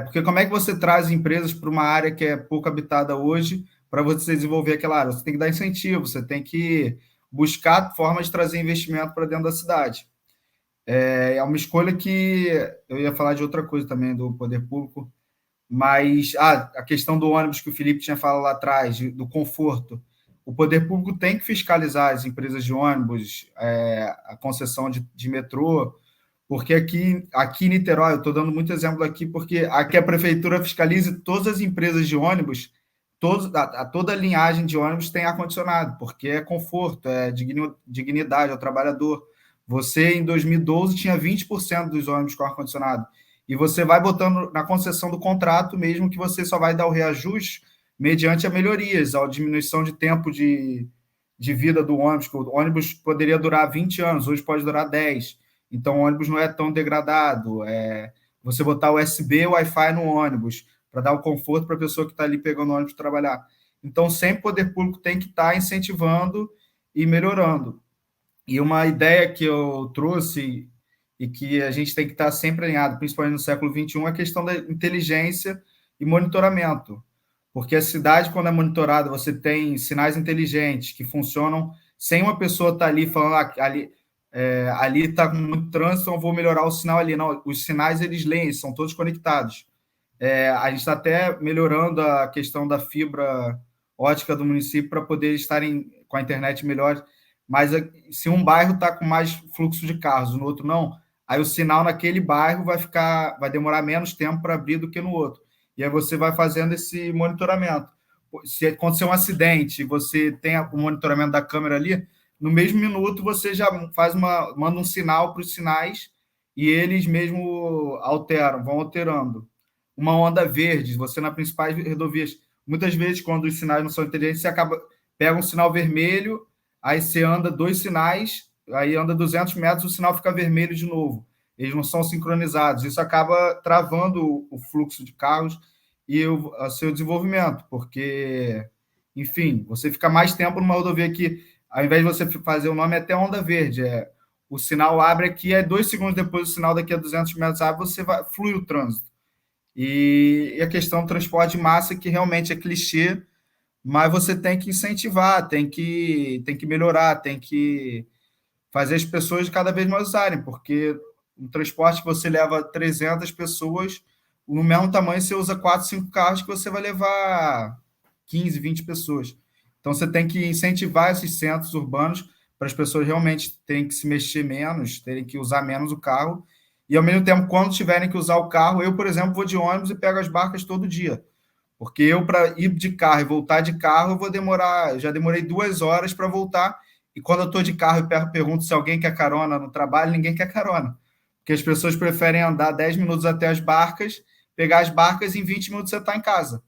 porque como é que você traz empresas para uma área que é pouco habitada hoje para você desenvolver aquela área? Você tem que dar incentivo, você tem que buscar formas de trazer investimento para dentro da cidade. É uma escolha que eu ia falar de outra coisa também do poder público, mas a questão do ônibus que o Felipe tinha falado lá atrás, do conforto. O poder público tem que fiscalizar as empresas de ônibus, a concessão de metrô, porque aqui em Niterói, eu estou dando muito exemplo aqui, porque aqui a prefeitura fiscaliza todas as empresas de ônibus, toda a linhagem de ônibus tem ar-condicionado, porque é conforto, é dignidade ao trabalhador. Você, em 2012, tinha 20% dos ônibus com ar-condicionado, e você vai botando na concessão do contrato mesmo que você só vai dar o reajuste mediante a melhorias, a diminuição de tempo de vida do ônibus, que o ônibus poderia durar 20 anos, hoje pode durar 10. Então, o ônibus não é tão degradado. Você botar USB e Wi-Fi no ônibus, para dar o conforto para a pessoa que está ali pegando o ônibus para trabalhar. Então, sempre o poder público tem que estar incentivando e melhorando. E uma ideia que eu trouxe e que a gente tem que estar sempre alinhado, principalmente no século XXI, é a questão da inteligência e monitoramento. Porque a cidade, quando é monitorada, você tem sinais inteligentes que funcionam sem uma pessoa estar ali falando ali está com muito trânsito, então vou melhorar o sinal ali. Não, os sinais, eles leem, são todos conectados. A gente está até melhorando a questão da fibra ótica do município para poder estarem com a internet melhor. Mas se um bairro está com mais fluxo de carros, no outro não, aí o sinal naquele bairro vai demorar menos tempo para abrir do que no outro. E aí você vai fazendo esse monitoramento. Se acontecer um acidente e você tem o monitoramento da câmera ali, no mesmo minuto você já manda um sinal para os sinais e eles mesmo vão alterando. Uma onda verde, você nas principais rodovias, muitas vezes quando os sinais não são inteligentes, você pega um sinal vermelho, aí você anda 2 sinais, aí anda 200 metros, o sinal fica vermelho de novo. Eles não são sincronizados. Isso acaba travando o fluxo de carros e o seu desenvolvimento, porque, enfim, você fica mais tempo numa rodovia que, ao invés de você fazer o nome, é até onda verde. O sinal abre aqui, 2 segundos depois o sinal daqui a 200 metros abre, flui o trânsito. E a questão do transporte de massa, que realmente é clichê, mas você tem que incentivar, tem que melhorar, tem que fazer as pessoas cada vez mais usarem, porque um transporte que você leva 300 pessoas, no mesmo tamanho você usa 4, 5 carros que você vai levar 15, 20 pessoas. Então você tem que incentivar esses centros urbanos para as pessoas realmente terem que se mexer menos, terem que usar menos o carro, e ao mesmo tempo, quando tiverem que usar o carro, eu, por exemplo, vou de ônibus e pego as barcas todo dia, porque eu, para ir de carro e voltar de carro, eu já demorei 2 horas para voltar, e quando eu estou de carro e pergunto se alguém quer carona no trabalho, ninguém quer carona, porque as pessoas preferem andar 10 minutos até as barcas, pegar as barcas e em 20 minutos você está em casa,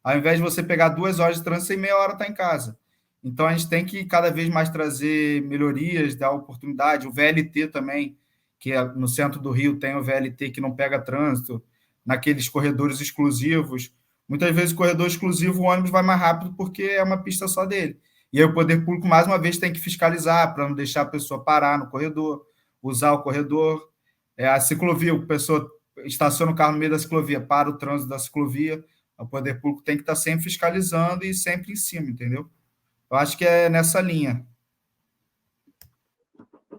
ao invés de você pegar 2 horas de trânsito e meia hora está em casa. Então, a gente tem que cada vez mais trazer melhorias, dar oportunidade. O VLT também, que no centro do Rio tem o VLT que não pega trânsito, naqueles corredores exclusivos. Muitas vezes, o corredor exclusivo, o ônibus vai mais rápido porque é uma pista só dele. E aí o poder público, mais uma vez, tem que fiscalizar para não deixar a pessoa parar no corredor, usar o corredor. A ciclovia, a pessoa estaciona o carro no meio da ciclovia, para o trânsito da ciclovia. O poder público tem que estar sempre fiscalizando e sempre em cima, entendeu? Eu acho que é nessa linha.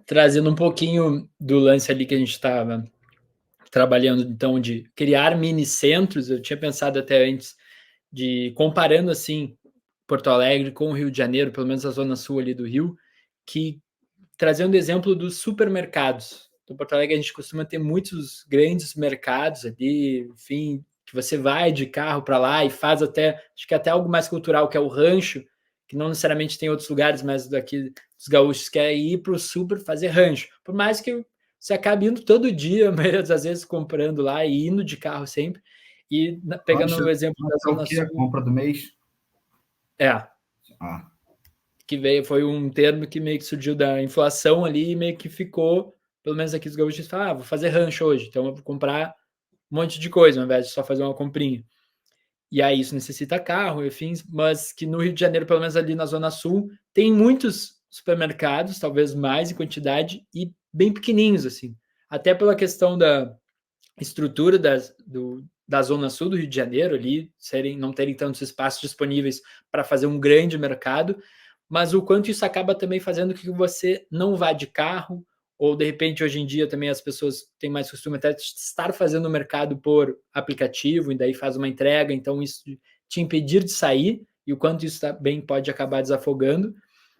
Trazendo um pouquinho do lance ali que a gente estava trabalhando, então, de criar mini centros, eu tinha pensado até antes de, comparando assim, Porto Alegre com o Rio de Janeiro, pelo menos a zona sul ali do Rio, que trazendo o exemplo dos supermercados. Em Porto Alegre a gente costuma ter muitos grandes mercados ali, enfim, que você vai de carro para lá e faz até, acho que até algo mais cultural, que é o rancho, que não necessariamente tem outros lugares, mas daqui dos gaúchos, que é ir para o super fazer rancho. Por mais que você acabe indo todo dia, a maioria das vezes comprando lá e indo de carro sempre. E pegando o exemplo da Zona Sul. A compra do mês? Que veio, foi um termo que meio que surgiu da inflação ali e meio que ficou, pelo menos aqui os gaúchos falam, vou fazer rancho hoje, então eu vou comprar um monte de coisa, ao invés de só fazer uma comprinha. E aí isso necessita carro, enfim, mas que no Rio de Janeiro, pelo menos ali na Zona Sul, tem muitos supermercados, talvez mais em quantidade, e bem pequenininhos, assim. Até pela questão da estrutura da Zona Sul do Rio de Janeiro, ali, não terem tantos espaços disponíveis para fazer um grande mercado, mas o quanto isso acaba também fazendo que você não vá de carro, ou de repente hoje em dia também as pessoas têm mais costume até de estar fazendo o mercado por aplicativo, e daí faz uma entrega, então isso te impedir de sair, e o quanto isso também pode acabar desafogando.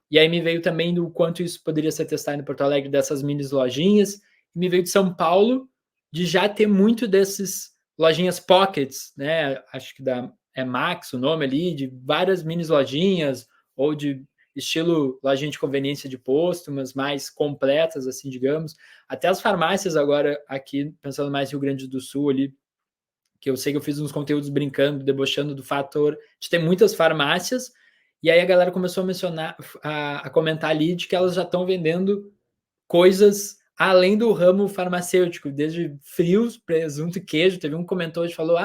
E aí me veio também do quanto isso poderia ser testado em Porto Alegre, dessas mini lojinhas, me veio de São Paulo, de já ter muito desses lojinhas pockets, né? Acho que é Max o nome ali, de várias mini lojinhas, ou de estilo lojinha de conveniência de posto, mas mais completas, assim, digamos. Até as farmácias agora, aqui, pensando mais no Rio Grande do Sul ali, que eu sei que eu fiz uns conteúdos brincando, debochando do fator de ter muitas farmácias, e aí a galera começou a mencionar, a comentar ali de que elas já estão vendendo coisas além do ramo farmacêutico, desde frios, presunto e queijo. Teve um comentário que falou,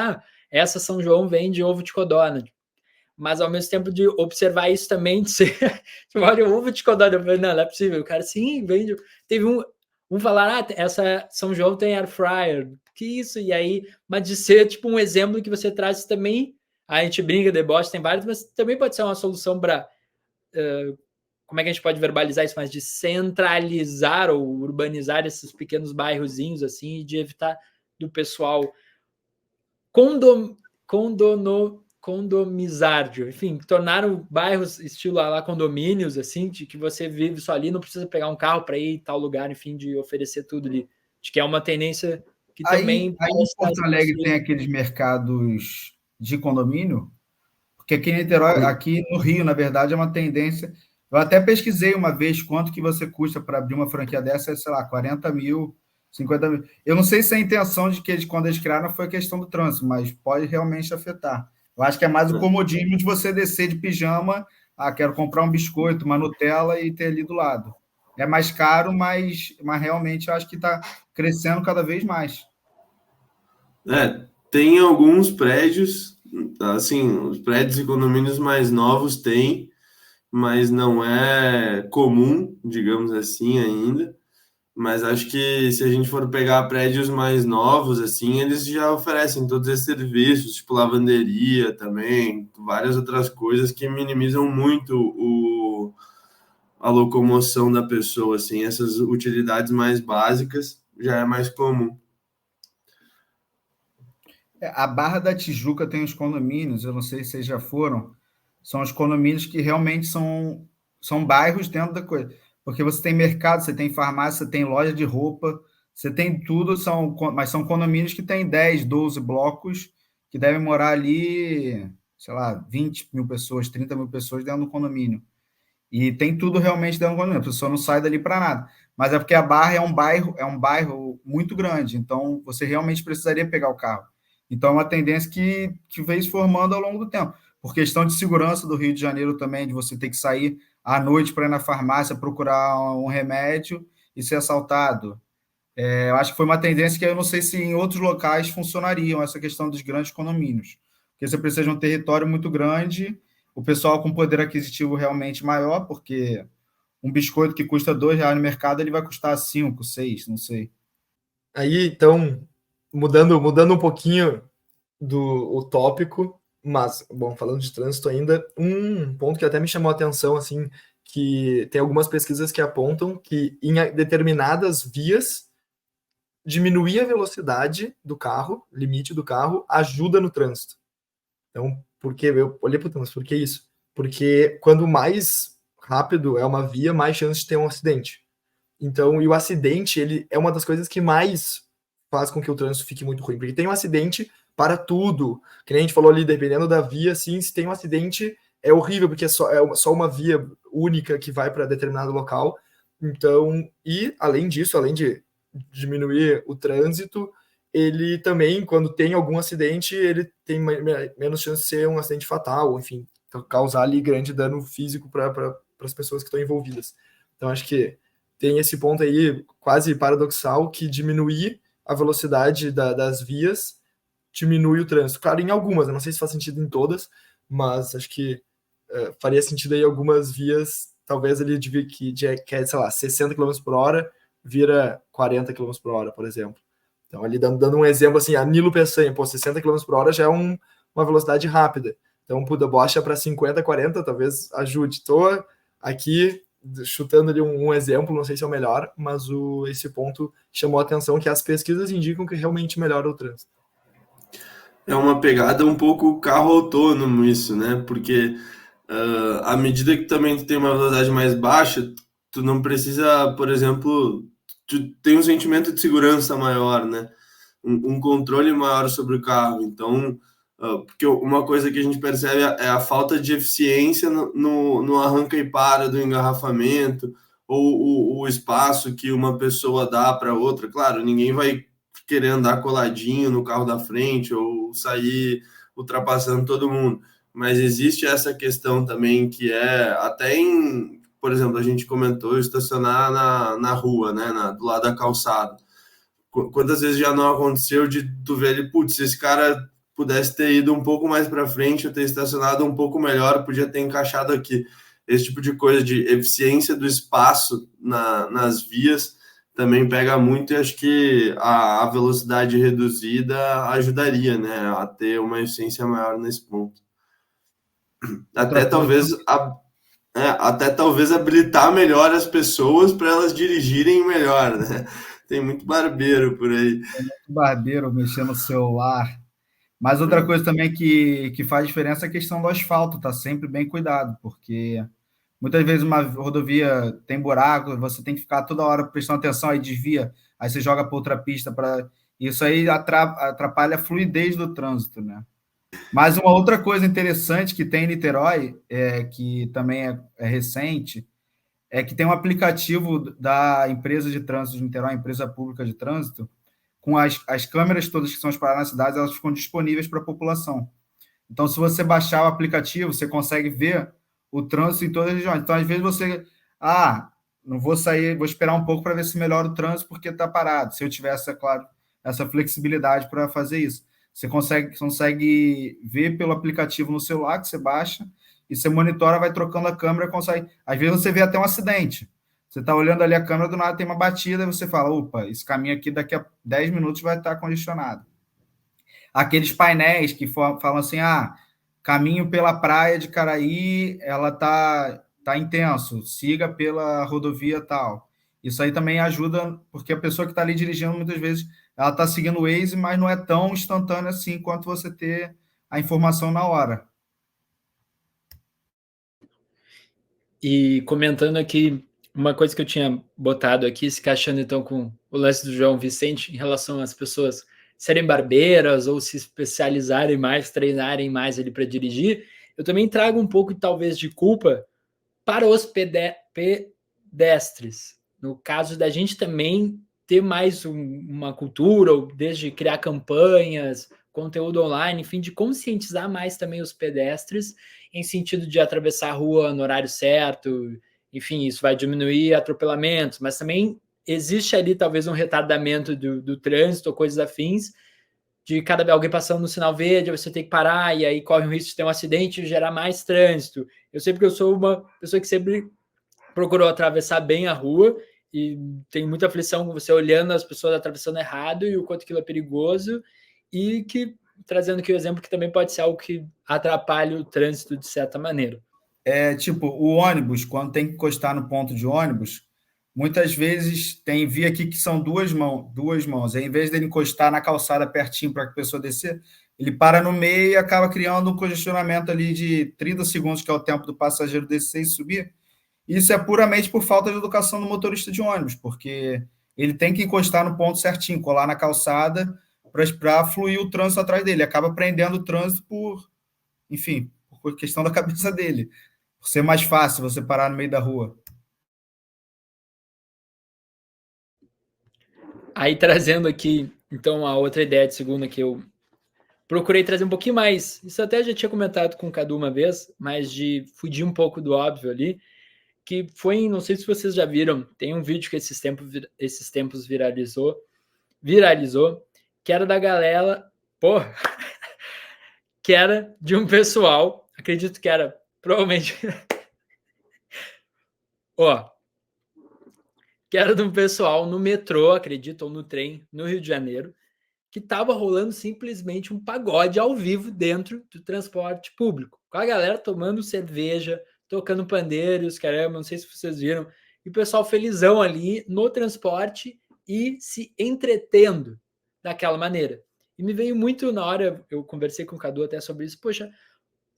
essa São João vende ovo de codorna. Mas ao mesmo tempo de observar isso também, de ser, olha, ovo de codorna, eu falei, não é possível. O cara, sim, vende. Teve um falar, essa São João tem air fryer, que isso? E aí, mas de ser tipo um exemplo que você traz também, a gente brinca, deboche, tem vários, mas também pode ser uma solução para, como é que a gente pode verbalizar isso, mas de centralizar ou urbanizar esses pequenos bairrozinhos, assim, e de evitar do pessoal condomizar, enfim, tornaram bairros estilo lá condomínios, assim, de que você vive só ali, não precisa pegar um carro para ir em tal lugar, enfim, de oferecer tudo ali. Acho que é uma tendência que também... Aí em Porto Alegre tem aqueles mercados de condomínio, porque aqui em Niterói, aqui no Rio, na verdade, é uma tendência. Eu até pesquisei uma vez quanto que você custa para abrir uma franquia dessa, sei lá, 40 mil, 50 mil. Eu não sei se a intenção de que eles, quando eles criaram, foi a questão do trânsito, mas pode realmente afetar. Eu acho que é mais o comodismo de você descer de pijama, quero comprar um biscoito, uma Nutella e ter ali do lado. É mais caro, mas realmente eu acho que está crescendo cada vez mais. Tem alguns prédios, assim, os prédios e condomínios mais novos tem, mas não é comum, digamos assim, ainda. Mas acho que se a gente for pegar prédios mais novos, assim, eles já oferecem todos esses serviços, tipo lavanderia também, várias outras coisas que minimizam muito a locomoção da pessoa, assim, essas utilidades mais básicas já é mais comum. A Barra da Tijuca tem os condomínios, eu não sei se vocês já foram, são os condomínios que realmente são bairros dentro da coisa. porque você tem mercado, você tem farmácia, você tem loja de roupa, você tem tudo, mas são condomínios que têm 10, 12 blocos, que devem morar ali, sei lá, 20 mil pessoas, 30 mil pessoas dentro do condomínio. E tem tudo realmente dentro do condomínio, a pessoa não sai dali para nada. Mas é porque a Barra é um bairro muito grande, então você realmente precisaria pegar o carro. Então é uma tendência que veio se formando ao longo do tempo. Por questão de segurança do Rio de Janeiro também, de você ter que sair à noite para ir na farmácia procurar um remédio e ser assaltado. Eu acho que foi uma tendência que eu não sei se em outros locais funcionariam, essa questão dos grandes condomínios. Porque você precisa de um território muito grande, o pessoal com poder aquisitivo realmente maior, porque um biscoito que custa R$ 2 no mercado, ele vai custar 5, 6, não sei. Aí, então, mudando um pouquinho o tópico, mas, bom, falando de trânsito ainda, um ponto que até me chamou a atenção, assim, que tem algumas pesquisas que apontam que em determinadas vias, diminuir a velocidade do carro, limite do carro, ajuda no trânsito. Então, porque eu olhei para o trânsito, por que isso? Porque quando mais rápido é uma via, mais chance de ter um acidente. Então, e o acidente, ele é uma das coisas que mais faz com que o trânsito fique muito ruim, porque tem um acidente para tudo. Que nem a gente falou ali, dependendo da via, assim, se tem um acidente, é horrível, porque é só uma via única que vai para determinado local. Então, e além disso, além de diminuir o trânsito, ele também, quando tem algum acidente, ele tem menos chance de ser um acidente fatal, ou enfim, causar ali grande dano físico para as pessoas que estão envolvidas. Então, acho que tem esse ponto aí quase paradoxal, que diminuir a velocidade das vias diminui o trânsito. Claro, em algumas, eu não sei se faz sentido em todas, mas acho que faria sentido aí algumas vias, talvez ele que é, sei lá, 60 km por hora, vira 40 km por hora, por exemplo. Então, ali dando um exemplo, assim, a Nilo Peçanha, 60 km por hora já é uma velocidade rápida. Então, baixa para 50, 40, talvez ajude. Estou aqui chutando ali um exemplo, não sei se é o melhor, mas esse ponto chamou a atenção, que as pesquisas indicam que realmente melhora o trânsito. É uma pegada um pouco carro autônomo isso, né? Porque à medida que também tu tem uma velocidade mais baixa, tu não precisa, por exemplo, tu tem um sentimento de segurança maior, né? Um controle maior sobre o carro. Então, porque uma coisa que a gente percebe é a falta de eficiência no arranca e para do engarrafamento, ou o espaço que uma pessoa dá para outra. Claro, ninguém vai querer andar coladinho no carro da frente ou sair ultrapassando todo mundo. Mas existe essa questão também que é até em, por exemplo, a gente comentou estacionar na rua, né, do lado da calçada. Quantas vezes já não aconteceu de tu ver ele, putz, se esse cara pudesse ter ido um pouco mais para frente, ou ter estacionado um pouco melhor, podia ter encaixado aqui. Esse tipo de coisa de eficiência do espaço nas vias também pega muito, e acho que a velocidade reduzida ajudaria, né, a ter uma eficiência maior nesse ponto. Até talvez habilitar melhor as pessoas para elas dirigirem melhor, né? Tem muito barbeiro por aí. Barbeiro mexendo no celular. Mas outra coisa também que faz diferença é a questão do asfalto, tá sempre bem cuidado, porque muitas vezes uma rodovia tem buraco, você tem que ficar toda hora prestando atenção, aí desvia, aí você joga para outra pista para isso aí atrapalha a fluidez do trânsito, né? Mas uma outra coisa interessante que tem em Niterói, que também é recente, é que tem um aplicativo da empresa de trânsito de Niterói, empresa pública de trânsito, com as câmeras todas que são espalhadas nas cidades, elas ficam disponíveis para a população. Então, se você baixar o aplicativo, você consegue ver o trânsito em todas as regiões. Então, às vezes você, não vou sair, vou esperar um pouco para ver se melhora o trânsito porque está parado. Se eu tivesse, é claro, essa flexibilidade para fazer isso. Você consegue ver pelo aplicativo no celular que você baixa e você monitora, vai trocando a câmera, consegue. Às vezes você vê até um acidente. Você está olhando ali a câmera, do nada tem uma batida, e você fala, opa, esse caminho aqui daqui a 10 minutos vai estar congestionado. Aqueles painéis que falam assim, caminho pela praia de Caraí, ela tá intenso, siga pela rodovia tal. Isso aí também ajuda, porque a pessoa que está ali dirigindo, muitas vezes, ela está seguindo o Waze, mas não é tão instantâneo assim quanto você ter a informação na hora. E comentando aqui uma coisa que eu tinha botado aqui, se encaixando então com o lance do João Vicente, em relação às pessoas serem barbeiras ou se especializarem mais, treinarem mais ali para dirigir, eu também trago um pouco, talvez, de culpa para os pedestres. No caso da gente também ter mais uma cultura, ou desde criar campanhas, conteúdo online, enfim, de conscientizar mais também os pedestres, em sentido de atravessar a rua no horário certo, enfim, isso vai diminuir atropelamentos, mas também existe ali talvez um retardamento do trânsito ou coisas afins, de cada alguém passando no sinal verde, você tem que parar, e aí corre o risco de ter um acidente e gerar mais trânsito. Eu sei porque eu sou uma pessoa que sempre procurou atravessar bem a rua, e tem muita aflição com você olhando as pessoas atravessando errado e o quanto aquilo é perigoso, e que, trazendo aqui o exemplo, que também pode ser algo que atrapalhe o trânsito de certa maneira. Tipo, o ônibus, quando tem que encostar no ponto de ônibus, muitas vezes vi aqui que são duas mãos. Aí, em vez dele encostar na calçada pertinho para que a pessoa descer, ele para no meio e acaba criando um congestionamento ali de 30 segundos, que é o tempo do passageiro descer e subir. Isso é puramente por falta de educação do motorista de ônibus, porque ele tem que encostar no ponto certinho, colar na calçada para fluir o trânsito atrás dele. Acaba prendendo o trânsito enfim, por questão da cabeça dele. Por ser mais fácil você parar no meio da rua. Aí, trazendo aqui, então, a outra ideia de segunda que eu procurei trazer um pouquinho mais, isso até já tinha comentado com o Cadu uma vez, mas de fugir um pouco do óbvio ali, que foi, não sei se vocês já viram, tem um vídeo que esses tempos viralizou, que era da galera, que era de um pessoal, acredito que era, provavelmente, que era de um pessoal no metrô, acredito, ou no trem, no Rio de Janeiro, que estava rolando simplesmente um pagode ao vivo dentro do transporte público, com a galera tomando cerveja, tocando pandeiros, caramba, não sei se vocês viram, e o pessoal felizão ali no transporte e se entretendo daquela maneira. E me veio muito na hora, eu conversei com o Cadu até sobre isso, poxa,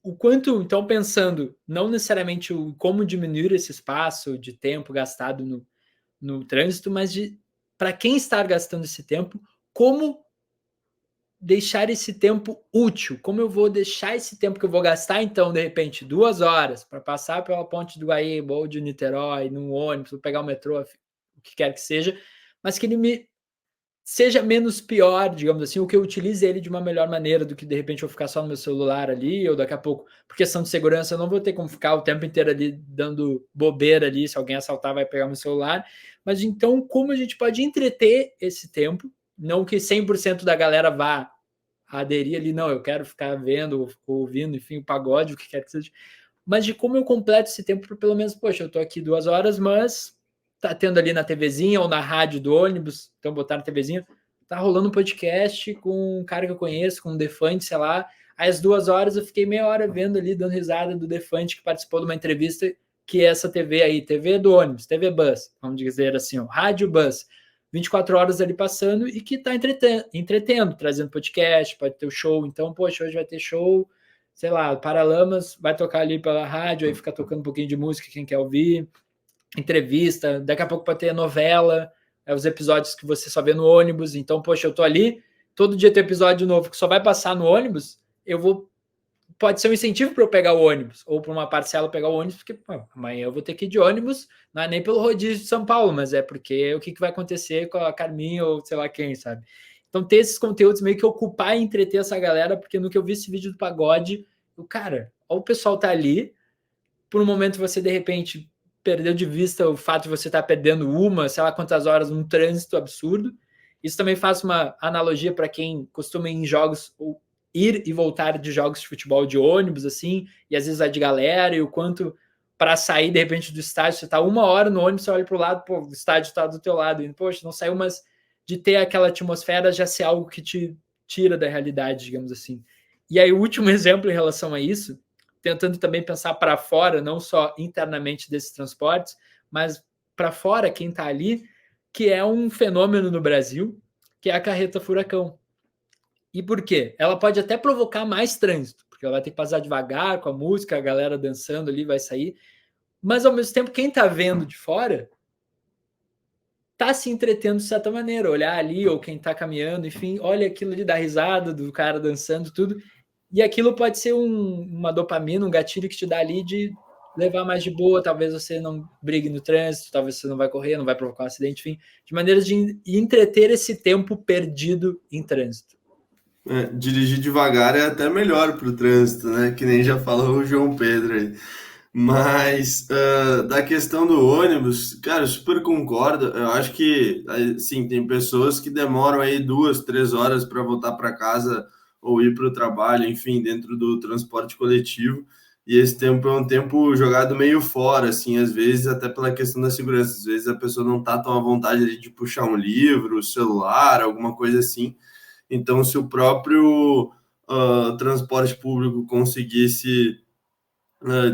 o quanto, então, pensando, não necessariamente como diminuir esse espaço de tempo gastado no trânsito, mas para quem está gastando esse tempo, como deixar esse tempo útil, como eu vou deixar esse tempo que eu vou gastar, então, de repente, 2 horas para passar pela ponte do Guaíba ou de Niterói, num ônibus, ou pegar o metrô, o que quer que seja, mas que ele me seja menos pior, digamos assim, ou que eu utilize ele de uma melhor maneira do que, de repente, eu ficar só no meu celular ali, ou daqui a pouco, por questão de segurança, eu não vou ter como ficar o tempo inteiro ali dando bobeira ali, se alguém assaltar vai pegar meu celular, mas então como a gente pode entreter esse tempo, não que 100% da galera vá aderir ali, não, eu quero ficar vendo, ouvindo, enfim, o pagode, o que quer que seja, mas de como eu completo esse tempo para pelo menos, poxa, eu tô aqui 2 horas, mas tá tendo ali na TVzinha ou na rádio do ônibus, então botar na TVzinha, tá rolando um podcast com um cara que eu conheço, com um Defante, sei lá, aí às 2 horas eu fiquei meia hora vendo ali, dando risada do Defante, que participou de uma entrevista que é essa TV aí, TV do ônibus, TV Bus, vamos dizer assim, ó, Rádio Bus, 24 horas ali passando e que tá entretendo, trazendo podcast, pode ter o show, então, poxa, hoje vai ter show, sei lá, Paralamas vai tocar ali pela rádio, aí fica tocando um pouquinho de música, quem quer ouvir, entrevista, daqui a pouco pode ter novela, os episódios que você só vê no ônibus, então, poxa, eu tô ali, todo dia tem episódio novo que só vai passar no ônibus, pode ser um incentivo para eu pegar o ônibus, ou para uma parcela pegar o ônibus, porque amanhã eu vou ter que ir de ônibus, não é nem pelo rodízio de São Paulo, mas é porque o que vai acontecer com a Carminha ou sei lá quem, sabe? Então ter esses conteúdos meio que ocupar e entreter essa galera, porque no que eu vi esse vídeo do pagode, cara, ó, o pessoal tá ali, por um momento você de repente perdeu de vista o fato de você estar perdendo sei lá quantas horas num trânsito absurdo. Isso também faz uma analogia para quem costuma ir em jogos ou ir e voltar de jogos de futebol de ônibus, assim, e às vezes vai de galera, e o quanto para sair, de repente, do estádio, você tá 1 hora no ônibus, você olha pro lado, pô, o estádio tá do teu lado, e, poxa, não saiu, mas de ter aquela atmosfera já ser algo que te tira da realidade, digamos assim. E aí, o último exemplo em relação a isso, tentando também pensar para fora, não só internamente desses transportes, mas para fora, quem tá ali, que é um fenômeno no Brasil, que é a carreta furacão. E por quê? Ela pode até provocar mais trânsito, porque ela vai ter que passar devagar com a música, a galera dançando ali vai sair, mas ao mesmo tempo quem está vendo de fora tá se entretendo de certa maneira, olhar ali, ou quem tá caminhando, enfim, olha aquilo ali, dá risada do cara dançando, tudo, e aquilo pode ser uma dopamina, um gatilho que te dá ali de levar mais de boa, talvez você não brigue no trânsito, talvez você não vai correr, não vai provocar um acidente, enfim, de maneiras de entreter esse tempo perdido em trânsito. Dirigir devagar é até melhor para o trânsito, né? Que nem já falou o João Pedro aí. Mas da questão do ônibus, cara, eu super concordo. Eu acho que, sim, tem pessoas que demoram aí 2, 3 horas para voltar para casa ou ir para o trabalho, enfim, dentro do transporte coletivo. E esse tempo é um tempo jogado meio fora, assim, às vezes até pela questão da segurança. Às vezes a pessoa não tá tão à vontade ali de puxar um livro, celular, alguma coisa assim. Então, se o próprio transporte público conseguisse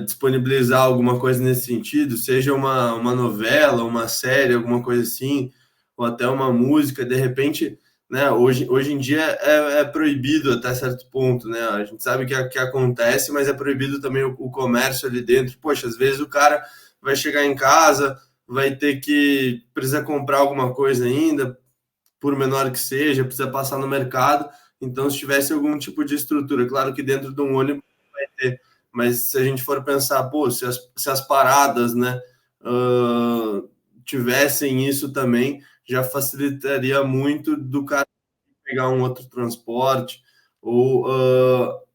disponibilizar alguma coisa nesse sentido, seja uma novela, uma série, alguma coisa assim, ou até uma música, de repente, né, hoje em dia é proibido até certo ponto, né, a gente sabe que acontece, mas é proibido também o comércio ali dentro. Poxa, às vezes o cara vai chegar em casa, vai ter que precisar comprar alguma coisa ainda, por menor que seja, precisa passar no mercado. Então, se tivesse algum tipo de estrutura, claro que dentro de um ônibus vai ter, mas se a gente for pensar, pô, se as paradas, né, tivessem isso também, já facilitaria muito do cara pegar um outro transporte, ou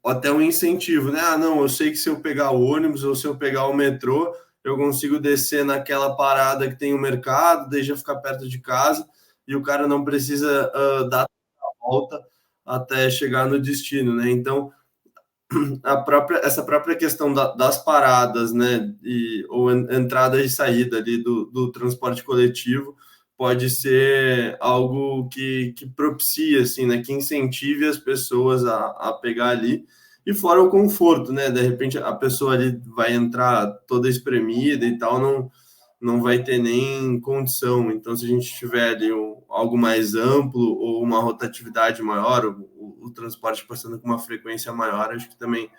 até um incentivo, né? Ah, não, eu sei que se eu pegar o ônibus ou se eu pegar o metrô, eu consigo descer naquela parada que tem o mercado, daí já ficar perto de casa, e o cara não precisa dar a volta até chegar no destino, né? Então, essa própria questão das paradas, né, ou entrada e saída ali do transporte coletivo pode ser algo que propicia, assim, né, que incentive as pessoas a pegar ali, e fora o conforto, né, de repente a pessoa ali vai entrar toda espremida e tal, não vai ter nem condição. Então, se a gente tiver ali algo mais amplo ou uma rotatividade maior, o transporte passando com uma frequência maior, acho que também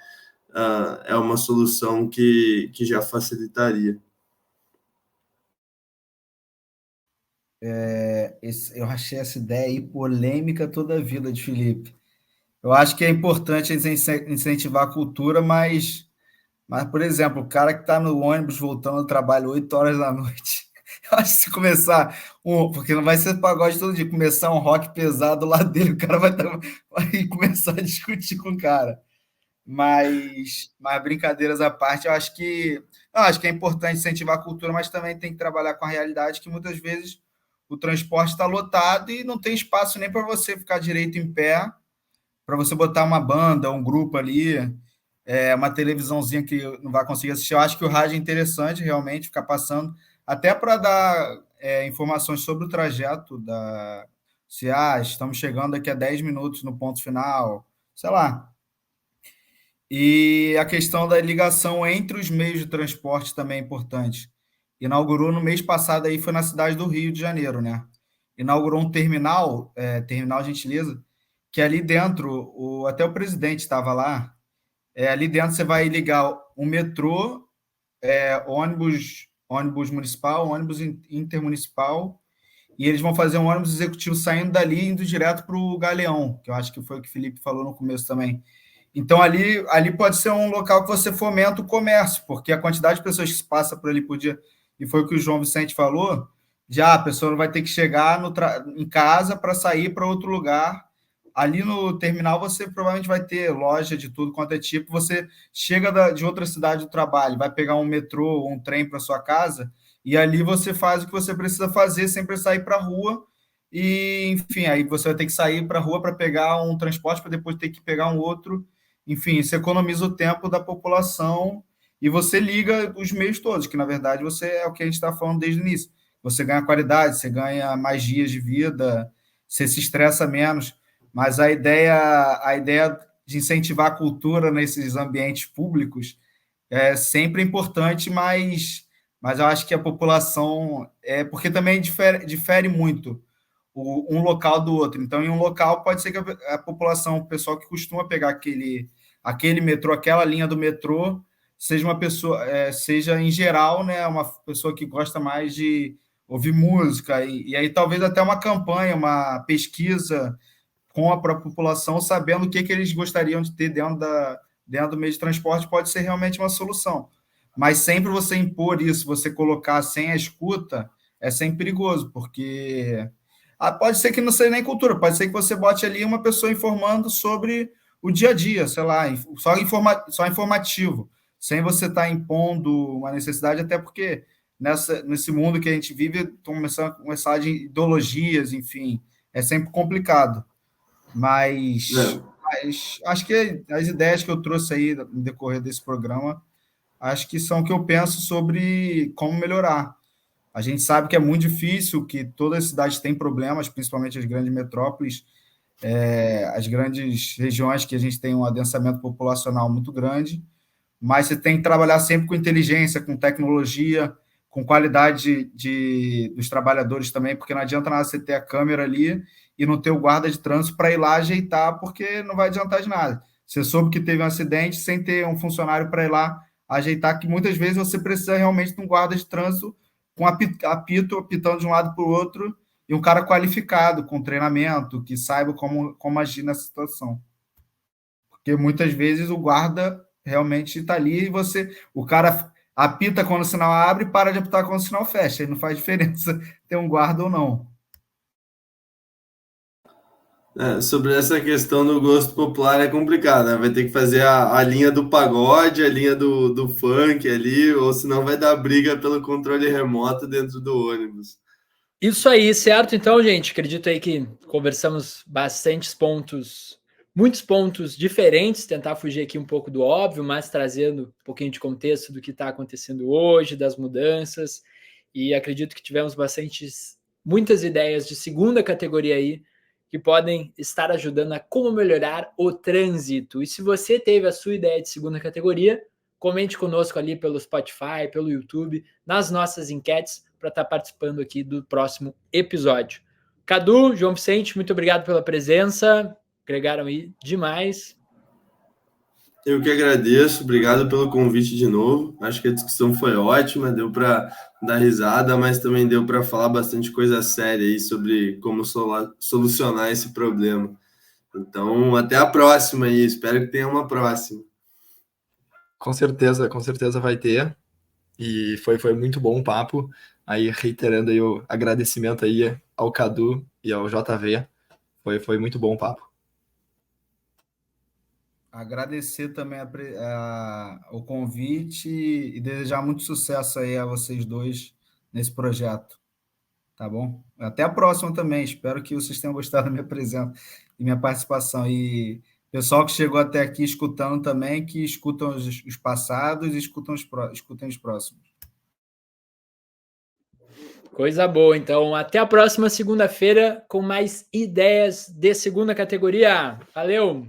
é uma solução que já facilitaria. Eu achei essa ideia aí polêmica toda a vida de Felipe. Eu acho que é importante incentivar a cultura, mas, por exemplo, o cara que está no ônibus voltando do trabalho 8 horas da noite, eu acho que se começar porque não vai ser pagode todo dia, começar um rock pesado lá dele, o cara vai começar a discutir com o cara. Mas brincadeiras à parte, eu acho que é importante incentivar a cultura, mas também tem que trabalhar com a realidade que muitas vezes o transporte está lotado e não tem espaço nem para você ficar direito em pé, para você botar uma banda, um grupo ali, uma televisãozinha que não vai conseguir assistir. Eu acho que o rádio é interessante realmente ficar passando, até para dar informações sobre o trajeto se estamos chegando daqui a 10 minutos no ponto final, sei lá. E a questão da ligação entre os meios de transporte também é importante. Inaugurou no mês passado, aí foi na cidade do Rio de Janeiro, né? Inaugurou um terminal Gentileza, que ali dentro, até o presidente estava lá, ali dentro você vai ligar um metrô, ônibus municipal, ônibus intermunicipal, e eles vão fazer um ônibus executivo saindo dali e indo direto para o Galeão, que eu acho que foi o que o Felipe falou no começo também. Então, ali pode ser um local que você fomenta o comércio, porque a quantidade de pessoas que se passa por ali por dia, e foi o que o João Vicente falou, já a pessoa não vai ter que chegar em casa para sair para outro lugar. Ali no terminal você provavelmente vai ter loja de tudo quanto é tipo. Você chega de outra cidade do trabalho, vai pegar um metrô ou um trem para sua casa, e ali você faz o que você precisa fazer sem precisar ir para a rua. E, enfim, aí você vai ter que sair para a rua para pegar um transporte, para depois ter que pegar um outro. Enfim, você economiza o tempo da população e você liga os meios todos, que na verdade é o que a gente está falando desde o início. Você ganha qualidade, você ganha mais dias de vida, você se estressa menos. Mas a ideia de incentivar a cultura nesses ambientes públicos é sempre importante, mas eu acho que a população porque também difere muito um local do outro. Então, em um local pode ser que a população, o pessoal que costuma pegar aquele metrô, aquela linha do metrô, seja uma pessoa, seja em geral, né, uma pessoa que gosta mais de ouvir música, e aí talvez até uma campanha, uma pesquisa com a própria população, sabendo o que eles gostariam de ter dentro do meio de transporte, pode ser realmente uma solução. Mas sempre você impor isso, você colocar sem a escuta, é sempre perigoso, porque pode ser que não seja nem cultura, pode ser que você bote ali uma pessoa informando sobre o dia a dia, sei lá, só informativo, sem você estar impondo uma necessidade, até porque nesse mundo que a gente vive, começando a começar de ideologias, enfim, é sempre complicado. Mas acho que as ideias que eu trouxe aí no decorrer desse programa, acho que são o que eu penso sobre como melhorar. A gente sabe que é muito difícil, que todas as cidades têm problemas, principalmente as grandes metrópoles, as grandes regiões que a gente tem um adensamento populacional muito grande, mas você tem que trabalhar sempre com inteligência, com tecnologia, com qualidade dos trabalhadores também, porque não adianta nada você ter a câmera ali e não ter o guarda de trânsito para ir lá ajeitar, porque não vai adiantar de nada. Você soube que teve um acidente sem ter um funcionário para ir lá ajeitar, que muitas vezes você precisa realmente de um guarda de trânsito com apitando de um lado para o outro, e um cara qualificado, com treinamento, que saiba como agir nessa situação. Porque muitas vezes o guarda realmente está ali e o cara apita quando o sinal abre e para de apitar quando o sinal fecha. E não faz diferença ter um guarda ou não. Sobre essa questão do gosto popular é complicado, né? Vai ter que fazer a linha do pagode, a linha do funk ali, ou senão vai dar briga pelo controle remoto dentro do ônibus. Isso aí, certo? Então, gente, acredito aí que conversamos muitos pontos diferentes, tentar fugir aqui um pouco do óbvio, mas trazendo um pouquinho de contexto do que está acontecendo hoje, das mudanças, e acredito que tivemos muitas ideias de segunda categoria aí, que podem estar ajudando a como melhorar o trânsito. E se você teve a sua ideia de segunda categoria, comente conosco ali pelo Spotify, pelo YouTube, nas nossas enquetes, para estar participando aqui do próximo episódio. Cadu, João Vicente, muito obrigado pela presença. Agregaram aí demais. Eu que agradeço, obrigado pelo convite de novo. Acho que a discussão foi ótima, deu para dar risada, mas também deu para falar bastante coisa séria aí sobre como solucionar esse problema. Então, até a próxima aí, espero que tenha uma próxima. Com certeza vai ter. E foi muito bom o papo. Aí, reiterando aí o agradecimento aí ao Cadu e ao JV. Foi muito bom o papo. Agradecer também o convite e desejar muito sucesso aí a vocês dois nesse projeto. Tá bom? Até a próxima também. Espero que vocês tenham gostado da minha presença e minha participação. E pessoal que chegou até aqui escutando também, que escutam os passados e escutem os próximos. Coisa boa. Então, até a próxima segunda-feira com mais ideias de segunda categoria. Valeu!